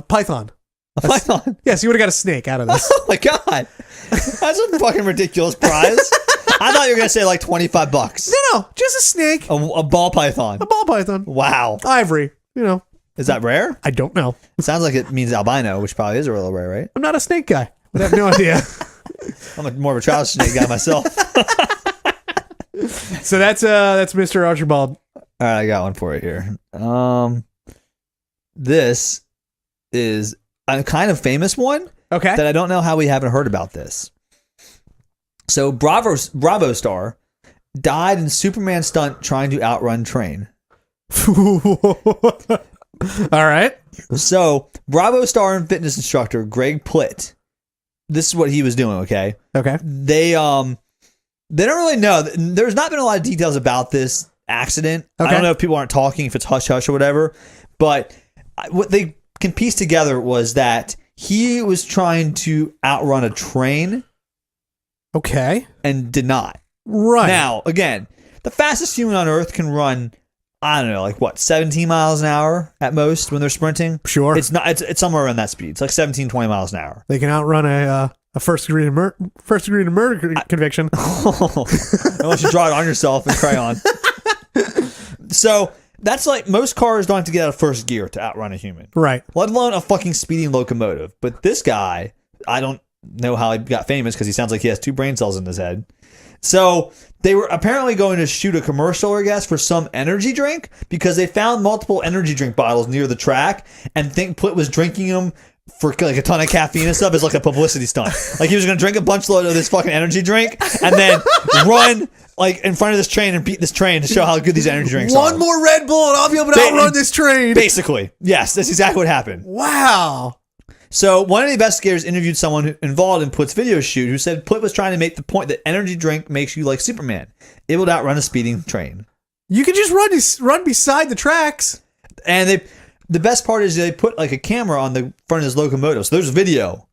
Python. A python? Yes, he would have got a snake out of this. Oh my god. That's a fucking ridiculous prize. I thought you were going to say like $25. No, just a snake. A ball python. A ball python. Wow. Ivory. Is that rare? I don't know. It sounds like it means albino, which probably is a little rare, right? I'm not a snake guy. I have no idea. I'm more of a trout snake guy myself. So that's Mr. Archibald. All right, I got one for you here. This is a kind of famous one. Okay. That I don't know how we haven't heard about this. So Bravo star died in Superman stunt trying to outrun train. All right. So Bravo star and fitness instructor Greg Plitt. This is what he was doing. Okay. Okay. They don't really know. There's not been a lot of details about this accident. Okay. I don't know if people aren't talking, if it's hush hush or whatever. But what they can piece together was that he was trying to outrun a train. Okay. And did not. Right. Now, again, the fastest human on Earth can run, I don't know, like what, 17 miles an hour at most when they're sprinting? Sure. It's not. It's somewhere around that speed. It's like 17, 20 miles an hour. They can outrun a first degree to murder conviction. Unless you draw it on yourself in crayon. So that's like most cars don't have to get out of first gear to outrun a human. Right. Let alone a fucking speeding locomotive. But this guy, I don't know how he got famous because he sounds like he has 2 brain cells in his head. So they were apparently going to shoot a commercial, I guess, for some energy drink because they found multiple energy drink bottles near the track and think Plitt was drinking them for like a ton of caffeine and stuff as like a publicity stunt. Like he was going to drink a bunch load of this fucking energy drink and then run like in front of this train and beat this train to show how good these energy drinks are. One more Red Bull and I'll be able to outrun this train. Basically. Yes, that's exactly what happened. Wow. So one of the investigators interviewed someone involved in Plitt's video shoot who said Plitt was trying to make the point that energy drink makes you like Superman, able to outrun a speeding train. You can just run beside the tracks. And the best part is they put like a camera on the front of his locomotive. So there's video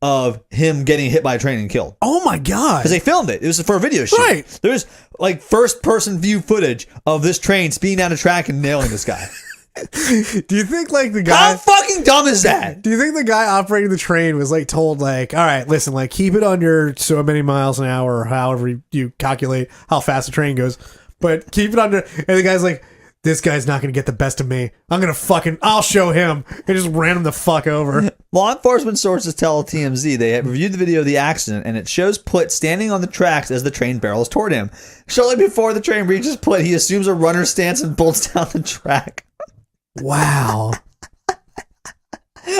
of him getting hit by a train and killed. Oh my God. Because they filmed it. It was for a video shoot. Right. There's like first person view footage of this train speeding down a track and nailing this guy. Do you think like the guy? How fucking dumb is that? Do you think the guy operating the train was like told like, all right, listen, like keep it under so many miles an hour or however you calculate how fast the train goes, but keep it under. And the guy's like, this guy's not going to get the best of me. I'll show him. And just ran him the fuck over. Law enforcement sources tell TMZ they have reviewed the video of the accident and it shows Plitt standing on the tracks as the train barrels toward him. Shortly before the train reaches Plitt, he assumes a runner stance and bolts down the track. Wow.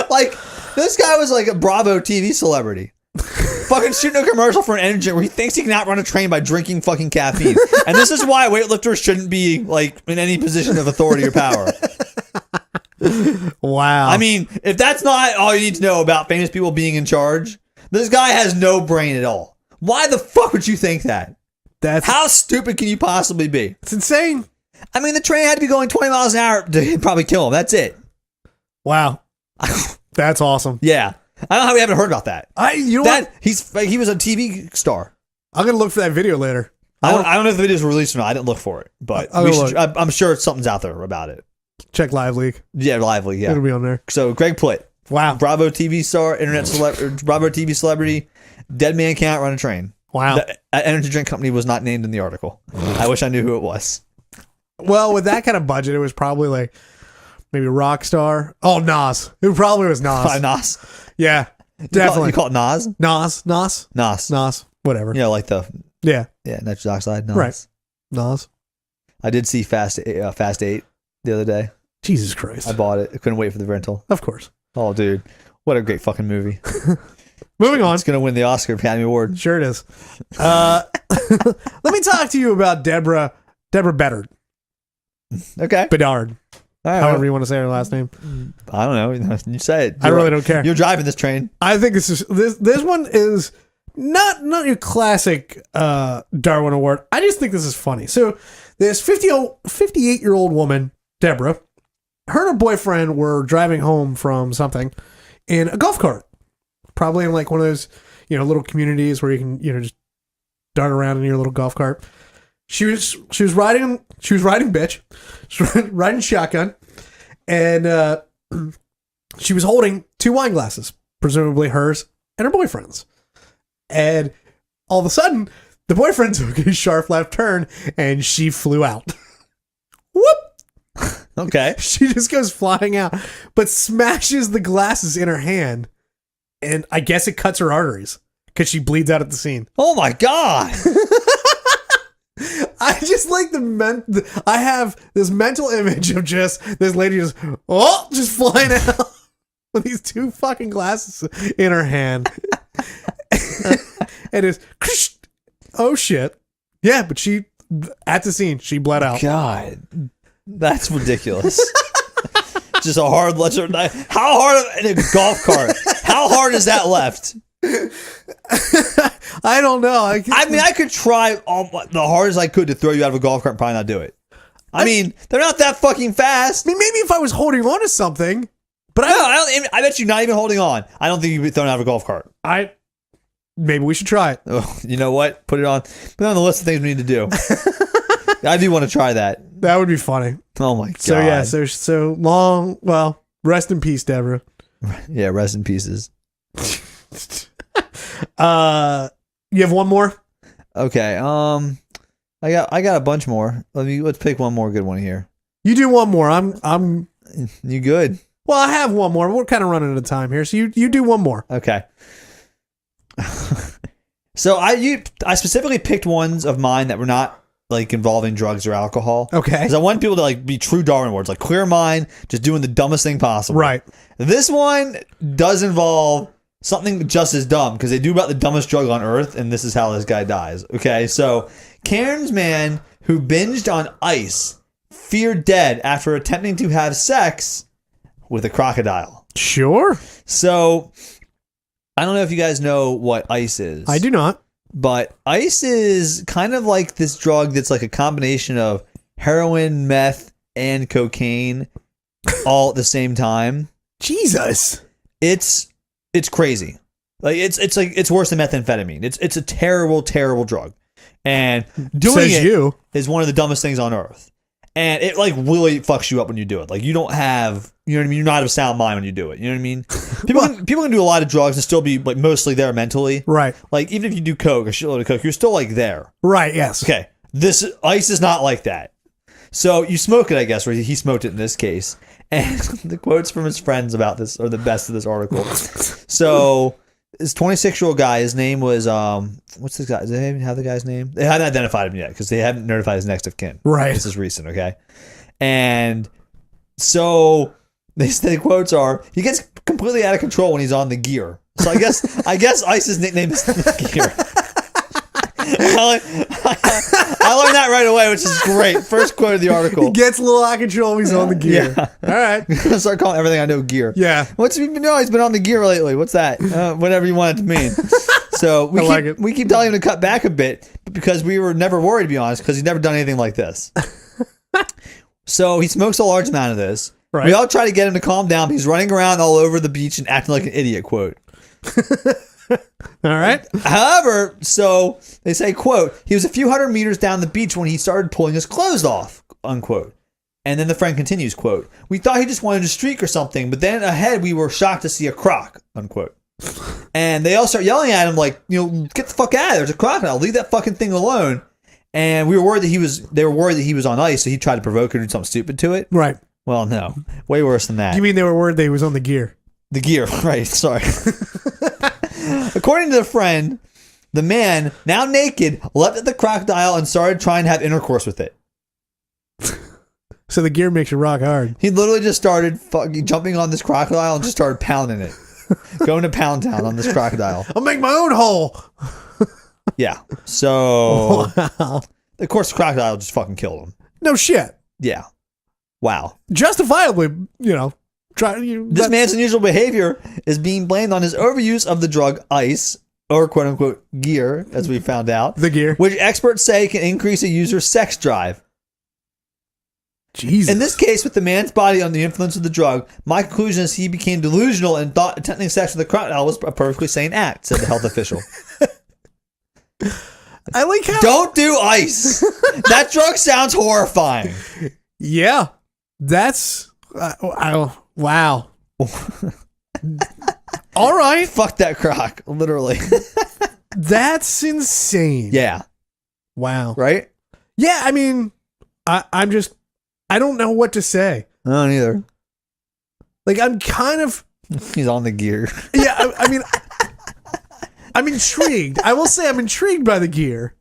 Like, this guy was like a Bravo TV celebrity. Fucking shooting a commercial for an energy drink where he thinks he can outrun a train by drinking fucking caffeine. And this is why weightlifters shouldn't be like in any position of authority or power. Wow. I mean, if that's not all you need to know about famous people being in charge, this guy has no brain at all. Why the fuck would you think that? How stupid can you possibly be? It's insane. I mean, the train had to be going 20 miles an hour to probably kill him. That's it. Wow. That's awesome. Yeah. I don't know how we haven't heard about that. You know what? He was a TV star. I'm going to look for that video later. I don't know if the videos were released or not. I didn't look for it. But I'm sure something's out there about it. Check Live Leak. Yeah, Live Leak, yeah. It'll be on there. So, Greg Plitt. Wow. Bravo TV star, Bravo TV celebrity, dead man can't run a train. Wow. The energy drink company was not named in the article. I wish I knew who it was. Well, with that kind of budget, it was probably like maybe Rockstar. Oh, Nas. It probably was Nas. Nas? Yeah, definitely. You call it Nas? Nas. Whatever. Yeah, like the... Yeah. Yeah, nitrous oxide. Nas. Right. Nas. I did see Fast 8 the other day. Jesus Christ. I bought it. I couldn't wait for the rental. Of course. Oh, dude. What a great fucking movie. Moving on. It's going to win the Oscar Academy Award. Sure it is. Let me talk to you about Deborah Bedard. Okay. Bedard. However you want to say her last name. I don't know. You say it. I really don't care. You're driving this train. I think this one is not your classic Darwin Award. I just think this is funny. So this 58-year-old woman, Deborah, her and her boyfriend were driving home from something in a golf cart. Probably in like one of those, little communities where you can, just dart around in your little golf cart. She was riding bitch. She was riding shotgun, and she was holding 2 wine glasses, presumably hers and her boyfriend's. And all of a sudden, the boyfriend took a sharp left turn, and she flew out. Whoop! Okay. She just goes flying out, but smashes the glasses in her hand, and I guess it cuts her arteries because she bleeds out at the scene. Oh my God. I just like I have this mental image of just this lady just flying out with these 2 fucking glasses in her hand. And it's, oh shit. Yeah, but she, at the scene, she bled out. God, that's ridiculous. Just a hard lesser knife. How hard in a golf cart? How hard is that left? I don't know. I mean, I could try the hardest I could to throw you out of a golf cart and probably not do it. I mean, they're not that fucking fast. I mean, maybe if I was holding on to something, but I bet you not even holding on. I don't think you'd be thrown out of a golf cart. Maybe we should try it. Oh, you know what? Put it on the list of things we need to do. I do want to try that. That would be funny. Oh my God. So yeah, so long. Well, rest in peace, Deborah. Yeah, rest in pieces. You have one more? Okay. I got a bunch more. Let's pick one more good one here. You do one more. I'm. You good? Well, I have one more. We're kind of running out of time here, so you do one more. Okay. So I specifically picked ones of mine that were not like involving drugs or alcohol. Okay. Because I want people to like be true Darwin Awards, like clear mind, just doing the dumbest thing possible. Right. This one does involve something just as dumb because they do about the dumbest drug on earth, and this is how this guy dies. Okay, so Cairns man who binged on ice feared dead after attempting to have sex with a crocodile. Sure. So I don't know if you guys know what ice is. I do not. But ice is kind of like this drug that's like a combination of heroin, meth, and cocaine all at the same time. Jesus. It's crazy. Like it's worse than methamphetamine. It's a terrible, terrible drug. And doing it is one of the dumbest things on earth. And it like really fucks you up when you do it. Like you don't have, you know what I mean? You're not of sound mind when you do it. You know what I mean? People can do a lot of drugs and still be like mostly there mentally. Right. Like even if you do coke, a shitload of coke, you're still like there. Right. Yes. Okay. This ice is not like that. So you smoke it, I guess, or he smoked it in this case. And the quotes from his friends about this are the best of this article. So this 26-year-old guy, his name was what's this guy? Does they even have the guy's name? They haven't identified him yet because they haven't notified his next of kin. Right. This is recent, okay? And so the quotes are, he gets completely out of control when he's on the gear. So I guess Ice's nickname is the gear. I learned that right away, which is great. First quote of the article. He gets a little out of control when he's on the gear. Yeah. All right. I'm going to start calling everything I know gear. Yeah. What's he been doing? He's been on the gear lately. What's that? Whatever you want it to mean. So we keep telling him to cut back a bit because we were never worried, to be honest, because he's never done anything like this. So he smokes a large amount of this. Right. We all try to get him to calm down. But he's running around all over the beach and acting like an idiot, quote. All right. However, so they say, quote, he was a few hundred meters down the beach when he started pulling his clothes off, unquote. And then the friend continues, quote, we thought he just wanted to streak or something, but then ahead we were shocked to see a croc, unquote. And they all start yelling at him like, get the fuck out of there. There's a crocodile. Leave that fucking thing alone. And they were worried that he was on ice, so he tried to provoke her and do something stupid to it. Right. Well, no. Way worse than that. You mean they were worried that he was on the gear? The gear, right. Sorry. According to the friend, the man, now naked, leapt at the crocodile and started trying to have intercourse with it. So the gear makes you rock hard. He literally just started jumping on this crocodile and just started pounding it. Going to Pound Town on this crocodile. I'll make my own hole. Yeah. So, Wow. of course, the crocodile just fucking killed him. No shit. Yeah. Wow. Justifiably, This man's unusual behavior is being blamed on his overuse of the drug ice, or quote unquote gear, as we found out. The gear. Which experts say can increase a user's sex drive. Jesus. In this case, with the man's body under the influence of the drug, my conclusion is he became delusional and thought attempting sex with the crocodile was a perfectly sane act, said the health official. I like how... Don't do ice. That drug sounds horrifying. Yeah. That's... wow. All right. Fuck that croc, literally. That's insane. Yeah. Wow. Right? Yeah, I mean, I'm just... I don't know what to say. I don't either. Like, I'm kind of... He's on the gear. Yeah, I mean, I'm intrigued. I will say I'm intrigued by the gear.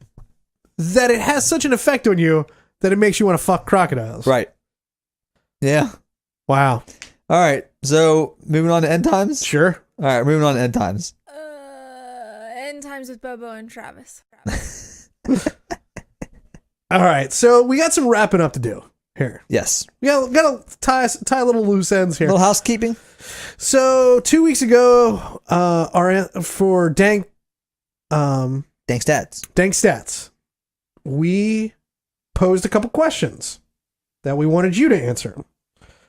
That it has such an effect on you that it makes you want to fuck crocodiles. Right. Yeah. Wow. All right. So, moving on to end times? Sure. All right, moving on to end times. End times with Bobo and Travis. All right. So, we got some wrapping up to do here. Yes. We got to tie little loose ends here. Little housekeeping. So 2 weeks ago, for Dank Stats, we posed a couple questions that we wanted you to answer.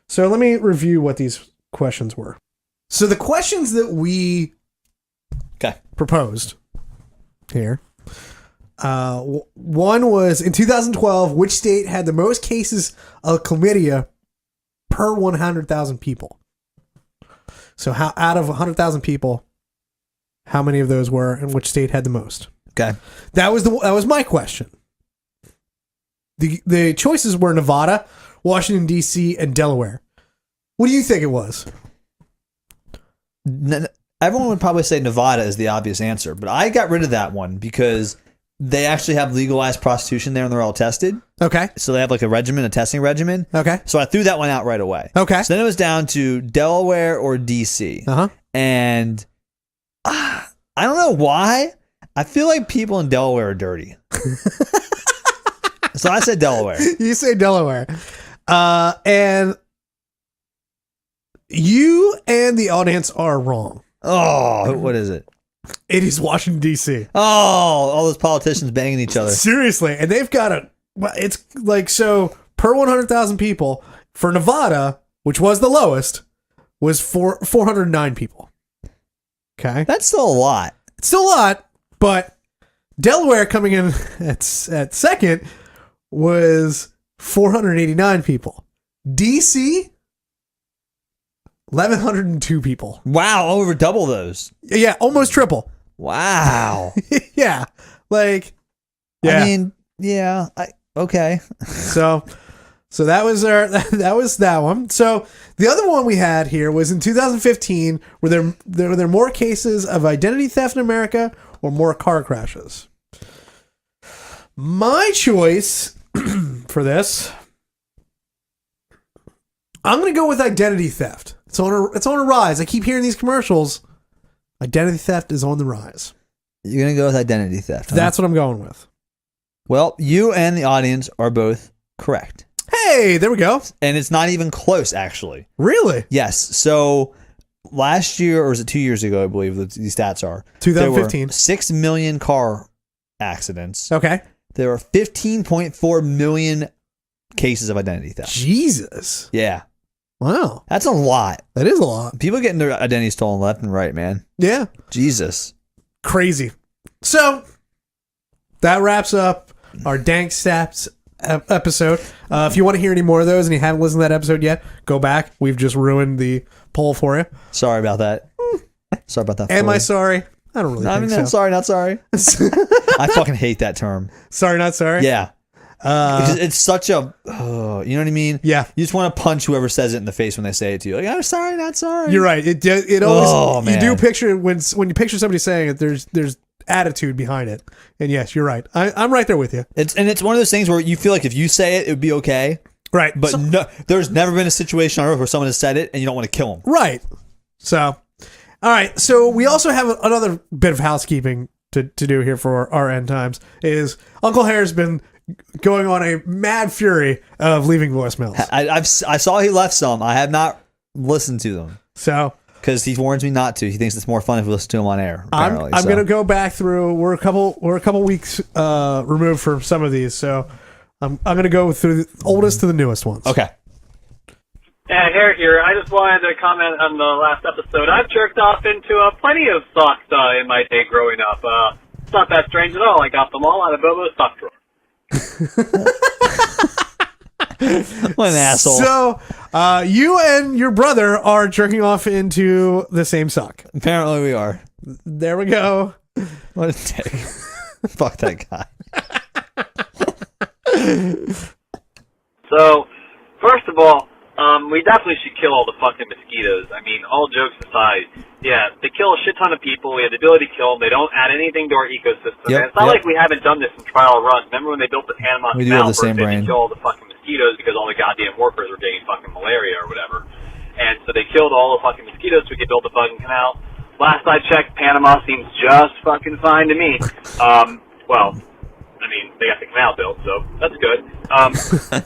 So let me review what these questions were. So the questions that we proposed here, one was, in 2012, which state had the most cases of chlamydia per 100,000 people? So how out of 100,000 people, how many of those were, and which state had the most? Okay. That was my question. The choices were Nevada, Washington, D.C., and Delaware. What do you think it was? Everyone would probably say Nevada is the obvious answer, but I got rid of that one because they actually have legalized prostitution there and they're all tested. Okay. So they have like a testing regimen. Okay. So I threw that one out right away. Okay. So then it was down to Delaware or DC. Uh-huh. And I don't know why. I feel like people in Delaware are dirty. So I said Delaware. You say Delaware. And you and the audience are wrong. Oh, what is it? It is Washington, D.C. Oh, all those politicians banging each other. Seriously. And they've got it's like, so per 100,000 people for Nevada, which was the lowest, was 409 people. Okay. That's still a lot. It's still a lot, but Delaware coming in at second was 489 people. DC, 1,102 people. Wow, over double those. Yeah, almost triple. Wow. Yeah, like, yeah. I mean, yeah. Okay. So that was that one. So the other one we had here was in 2015. Were there more cases of identity theft in America or more car crashes? My choice for this, I'm going to go with identity theft. It's on a rise. I keep hearing these commercials. Identity theft is on the rise. You're going to go with identity theft. Huh? That's what I'm going with. Well, you and the audience are both correct. Hey, there we go. And it's not even close, actually. Really? Yes. So last year, or was it 2 years ago, I believe these stats are. 2015. There were 6 million car accidents. Okay. There were 15.4 million cases of identity theft. Jesus. Yeah. Wow. That's a lot. That is a lot. People getting their identity stolen left and right, man. Yeah. Jesus. Crazy. So that wraps up our Dank Stats episode. If you want to hear any more of those and you haven't listened to that episode yet, go back. We've just ruined the poll for you. Sorry about that. Sorry about that. Am I sorry? I don't really think so. Sorry, not sorry. I fucking hate that term. Sorry, not sorry? Yeah. It's such a, you know what I mean? Yeah. You just want to punch whoever says it in the face when they say it to you. Like, I'm sorry, not sorry. You're right. It always, Oh, man. you do picture when you picture somebody saying it, there's attitude behind it. And yes, you're right. I'm right there with you. It's one of those things where you feel like if you say it would be okay. Right. But no, there's never been a situation on earth where someone has said it and you don't want to kill them. Right. So, all right. So we also have another bit of housekeeping to do here for our end times. Is Uncle Hare's been going on a mad fury of leaving voicemails. I saw he left some. I have not listened to them. So, because he warns me not to. He thinks it's more fun if we listen to him on air. I'm going to go back through. We're a couple weeks removed from some of these, so I'm going to go through the oldest to the newest ones. Okay. Yeah, Harry here. I just wanted to comment on the last episode. I've jerked off into plenty of socks in my day growing up. It's not that strange at all. I got them all out of Bobo's sock drawer. What an asshole. So, you and your brother are jerking off into the same sock. Apparently we are. There we go. What a dick. Fuck that guy. So, first of all, we definitely should kill all the fucking mosquitoes. I mean, all jokes aside, yeah, they kill a shit ton of people. We have the ability to kill them. They don't add anything to our ecosystem. Yep, And it's not like we haven't done this in trial runs. Remember when they built the Panama We do have Canal the same first? They brain. didn't kill all the fucking mosquitoes because all the goddamn workers were getting fucking malaria or whatever. And so they killed all the fucking mosquitoes so we could build the fucking canal. Last I checked, Panama seems just fucking fine to me. Well, I mean, they got the canal built, so that's good.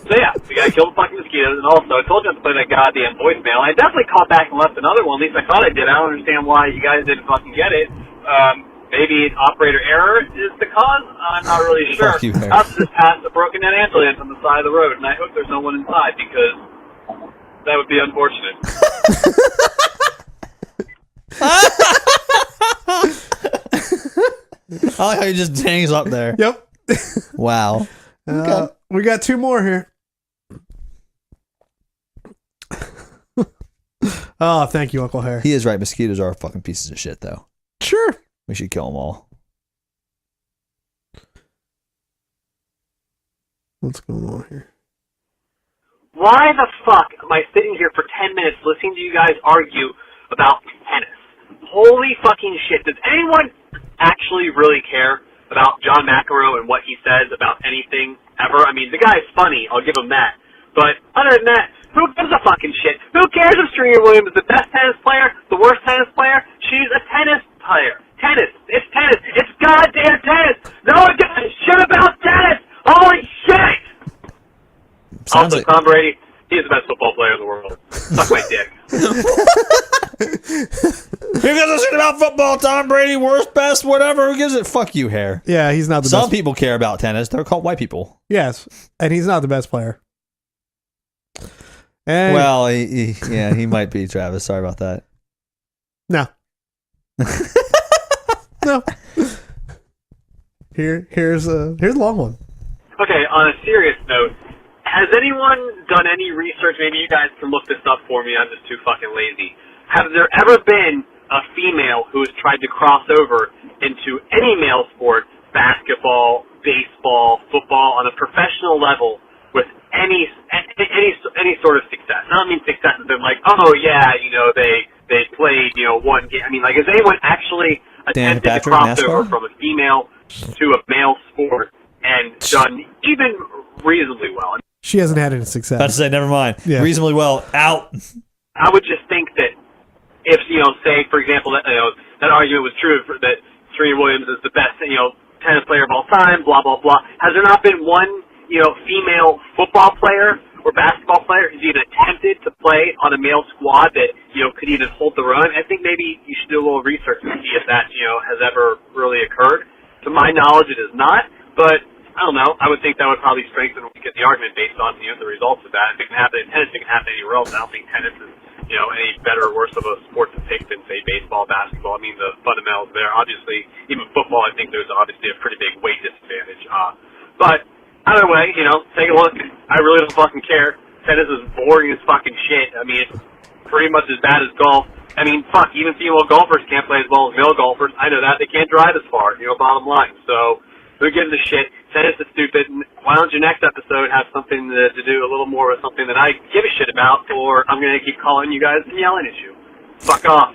So yeah, we gotta kill the fucking mosquitoes, and also, I told you to play that goddamn voicemail. I definitely called back and left another one, at least I thought I did. I don't understand why you guys didn't fucking get it. Maybe operator error is the cause? I'm not really sure. Fuck you, Harry. I just passed a broken dead ambulance on the side of the road, and I hope there's no one inside, because that would be unfortunate. I like how he just hangs up there. Yep. Wow. Okay. We got 2 more here. Oh, thank you, Uncle Harry. He is right. Mosquitoes are fucking pieces of shit, though. Sure. We should kill them all. What's going on here? Why the fuck am I sitting here for 10 minutes listening to you guys argue about tennis? Holy fucking shit. Does anyone actually really care about John McEnroe and what he says about anything ever? I mean, the guy's funny. I'll give him that. But other than that, who gives a fucking shit? Who cares if Serena Williams is the best tennis player, the worst tennis player? She's a tennis player. Tennis. It's tennis. It's goddamn tennis. No one gives a shit about tennis. Holy shit. Sounds Also, like Tom Brady, he's the best football player in the world. Suck my dick. who gives a shit about football? Tom Brady, worst, best, whatever. Who gives it? Fuck you, hair. Yeah, he's not the Some best. people care about tennis. They're called white people. Yes, and he's not the best player. And Well, he might be, Travis. Sorry about that. no. No. Here's a long one. Okay, on a serious note, has anyone done any research? Maybe you guys can look this up for me. I'm just too fucking lazy. Have there ever been a female who has tried to cross over into any male sport, basketball, baseball, football, on a professional level with any sort of success? I don't mean success as in like, oh yeah, they played, one game. I mean, like, has anyone actually Dan attempted to Patrick, cross over NASCAR? from a female to a male sport and done even reasonably well? She hasn't had any success. About to say, never mind. Yeah. Reasonably well. Out. I would just think that if, say, for example, that argument was true that Serena Williams is the best, tennis player of all time, blah, blah, blah. Has there not been one, female football player or basketball player who's even attempted to play on a male squad that, could even hold the run? I think maybe you should do a little research to see if that, has ever really occurred. To my knowledge, it is not, but I don't know. I would think that would probably strengthen or weaken the argument based on, the results of that. If it can happen in tennis, it can happen anywhere else. I don't think tennis is, any better or worse of a sport to pick than, say, baseball, basketball. I mean, the fundamentals there. Obviously, even football, I think there's obviously a pretty big weight disadvantage. But either way, take a look. I really don't fucking care. Tennis is boring as fucking shit. I mean, it's pretty much as bad as golf. I mean, fuck, even female golfers can't play as well as male golfers. I know that. They can't drive as far, bottom line. So, who gives a shit? Tennis is stupid. Why don't your next episode have something to do a little more with something that I give a shit about, or I'm going to keep calling you guys and yelling at you. Fuck off.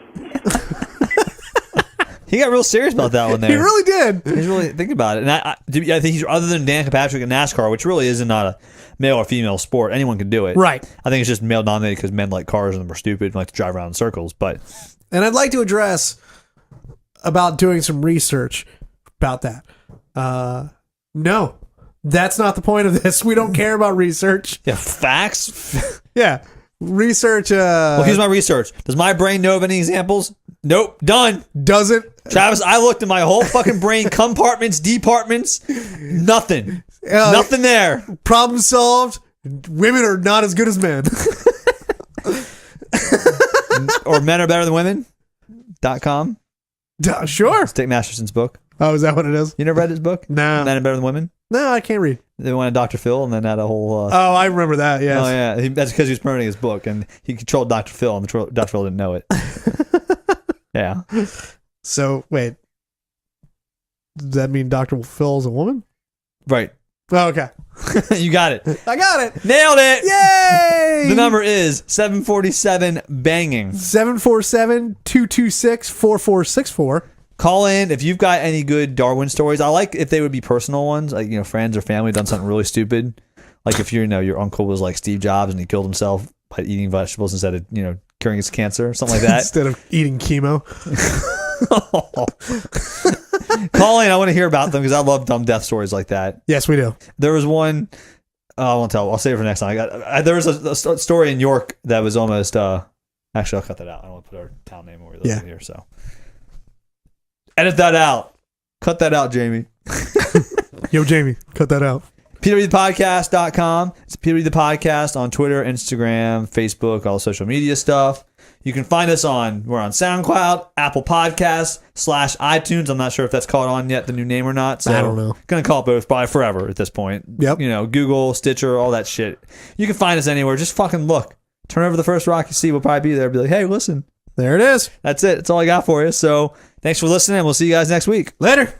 He got real serious about that one there. He really did. He's really thinking about it. And I think he's, other than Dan Patrick and NASCAR, which really isn't not a male or female sport, anyone can do it. Right. I think it's just male dominated because men like cars and are stupid and like to drive around in circles. But And I'd like to address about doing some research about that. No, that's not the point of this. We don't care about research. yeah, facts. Yeah. Research Well, here's my research. Does my brain know of any examples? Nope. Done. doesn't Travis, I looked at my whole fucking brain, compartments, departments, nothing. Nothing there. problem solved. Women are not as good as men. Or men are better than women.com. Sure. Dick Masterson's book. Oh, is that what it is? You never read his book? No. Men are better than women? No, I can't read. They went to Dr. Phil and then had a whole... Oh, I remember that, yes. Oh, yeah. That's because he was promoting his book and he controlled Dr. Phil and Dr. Phil didn't know it. Yeah. So, wait. Does that mean Dr. Phil's a woman? Right. Oh, okay. You got it. I got it. Nailed it. Yay! The number is 747 banging. 747-226-4464. Call in if you've got any good Darwin stories. I like if they would be personal ones, like friends or family done something really stupid. Like if your uncle was like Steve Jobs and he killed himself by eating vegetables instead of curing his cancer, something like that. Instead of eating chemo. Call in. I want to hear about them because I love dumb death stories like that. Yes, we do. There was one. I won't tell. I'll save it for next time. There was a story in York that was almost. Actually, I'll cut that out. I don't want to put our town name over here. So edit that out. Cut that out, Jamie. Yo, Jamie, cut that out. PWThePodcast.com. It's PW the Podcast on Twitter, Instagram, Facebook, all the social media stuff. You can find us we're on SoundCloud, Apple Podcasts, /iTunes. I'm not sure if that's caught on yet, the new name or not. So I don't know. Gonna call it both probably forever at this point. Yep. Google, Stitcher, all that shit. You can find us anywhere. Just fucking look. Turn over the first rock you see. We'll probably be there. Be like, hey, listen. There it is. That's it. That's all I got for you. So thanks for listening. We'll see you guys next week. Later.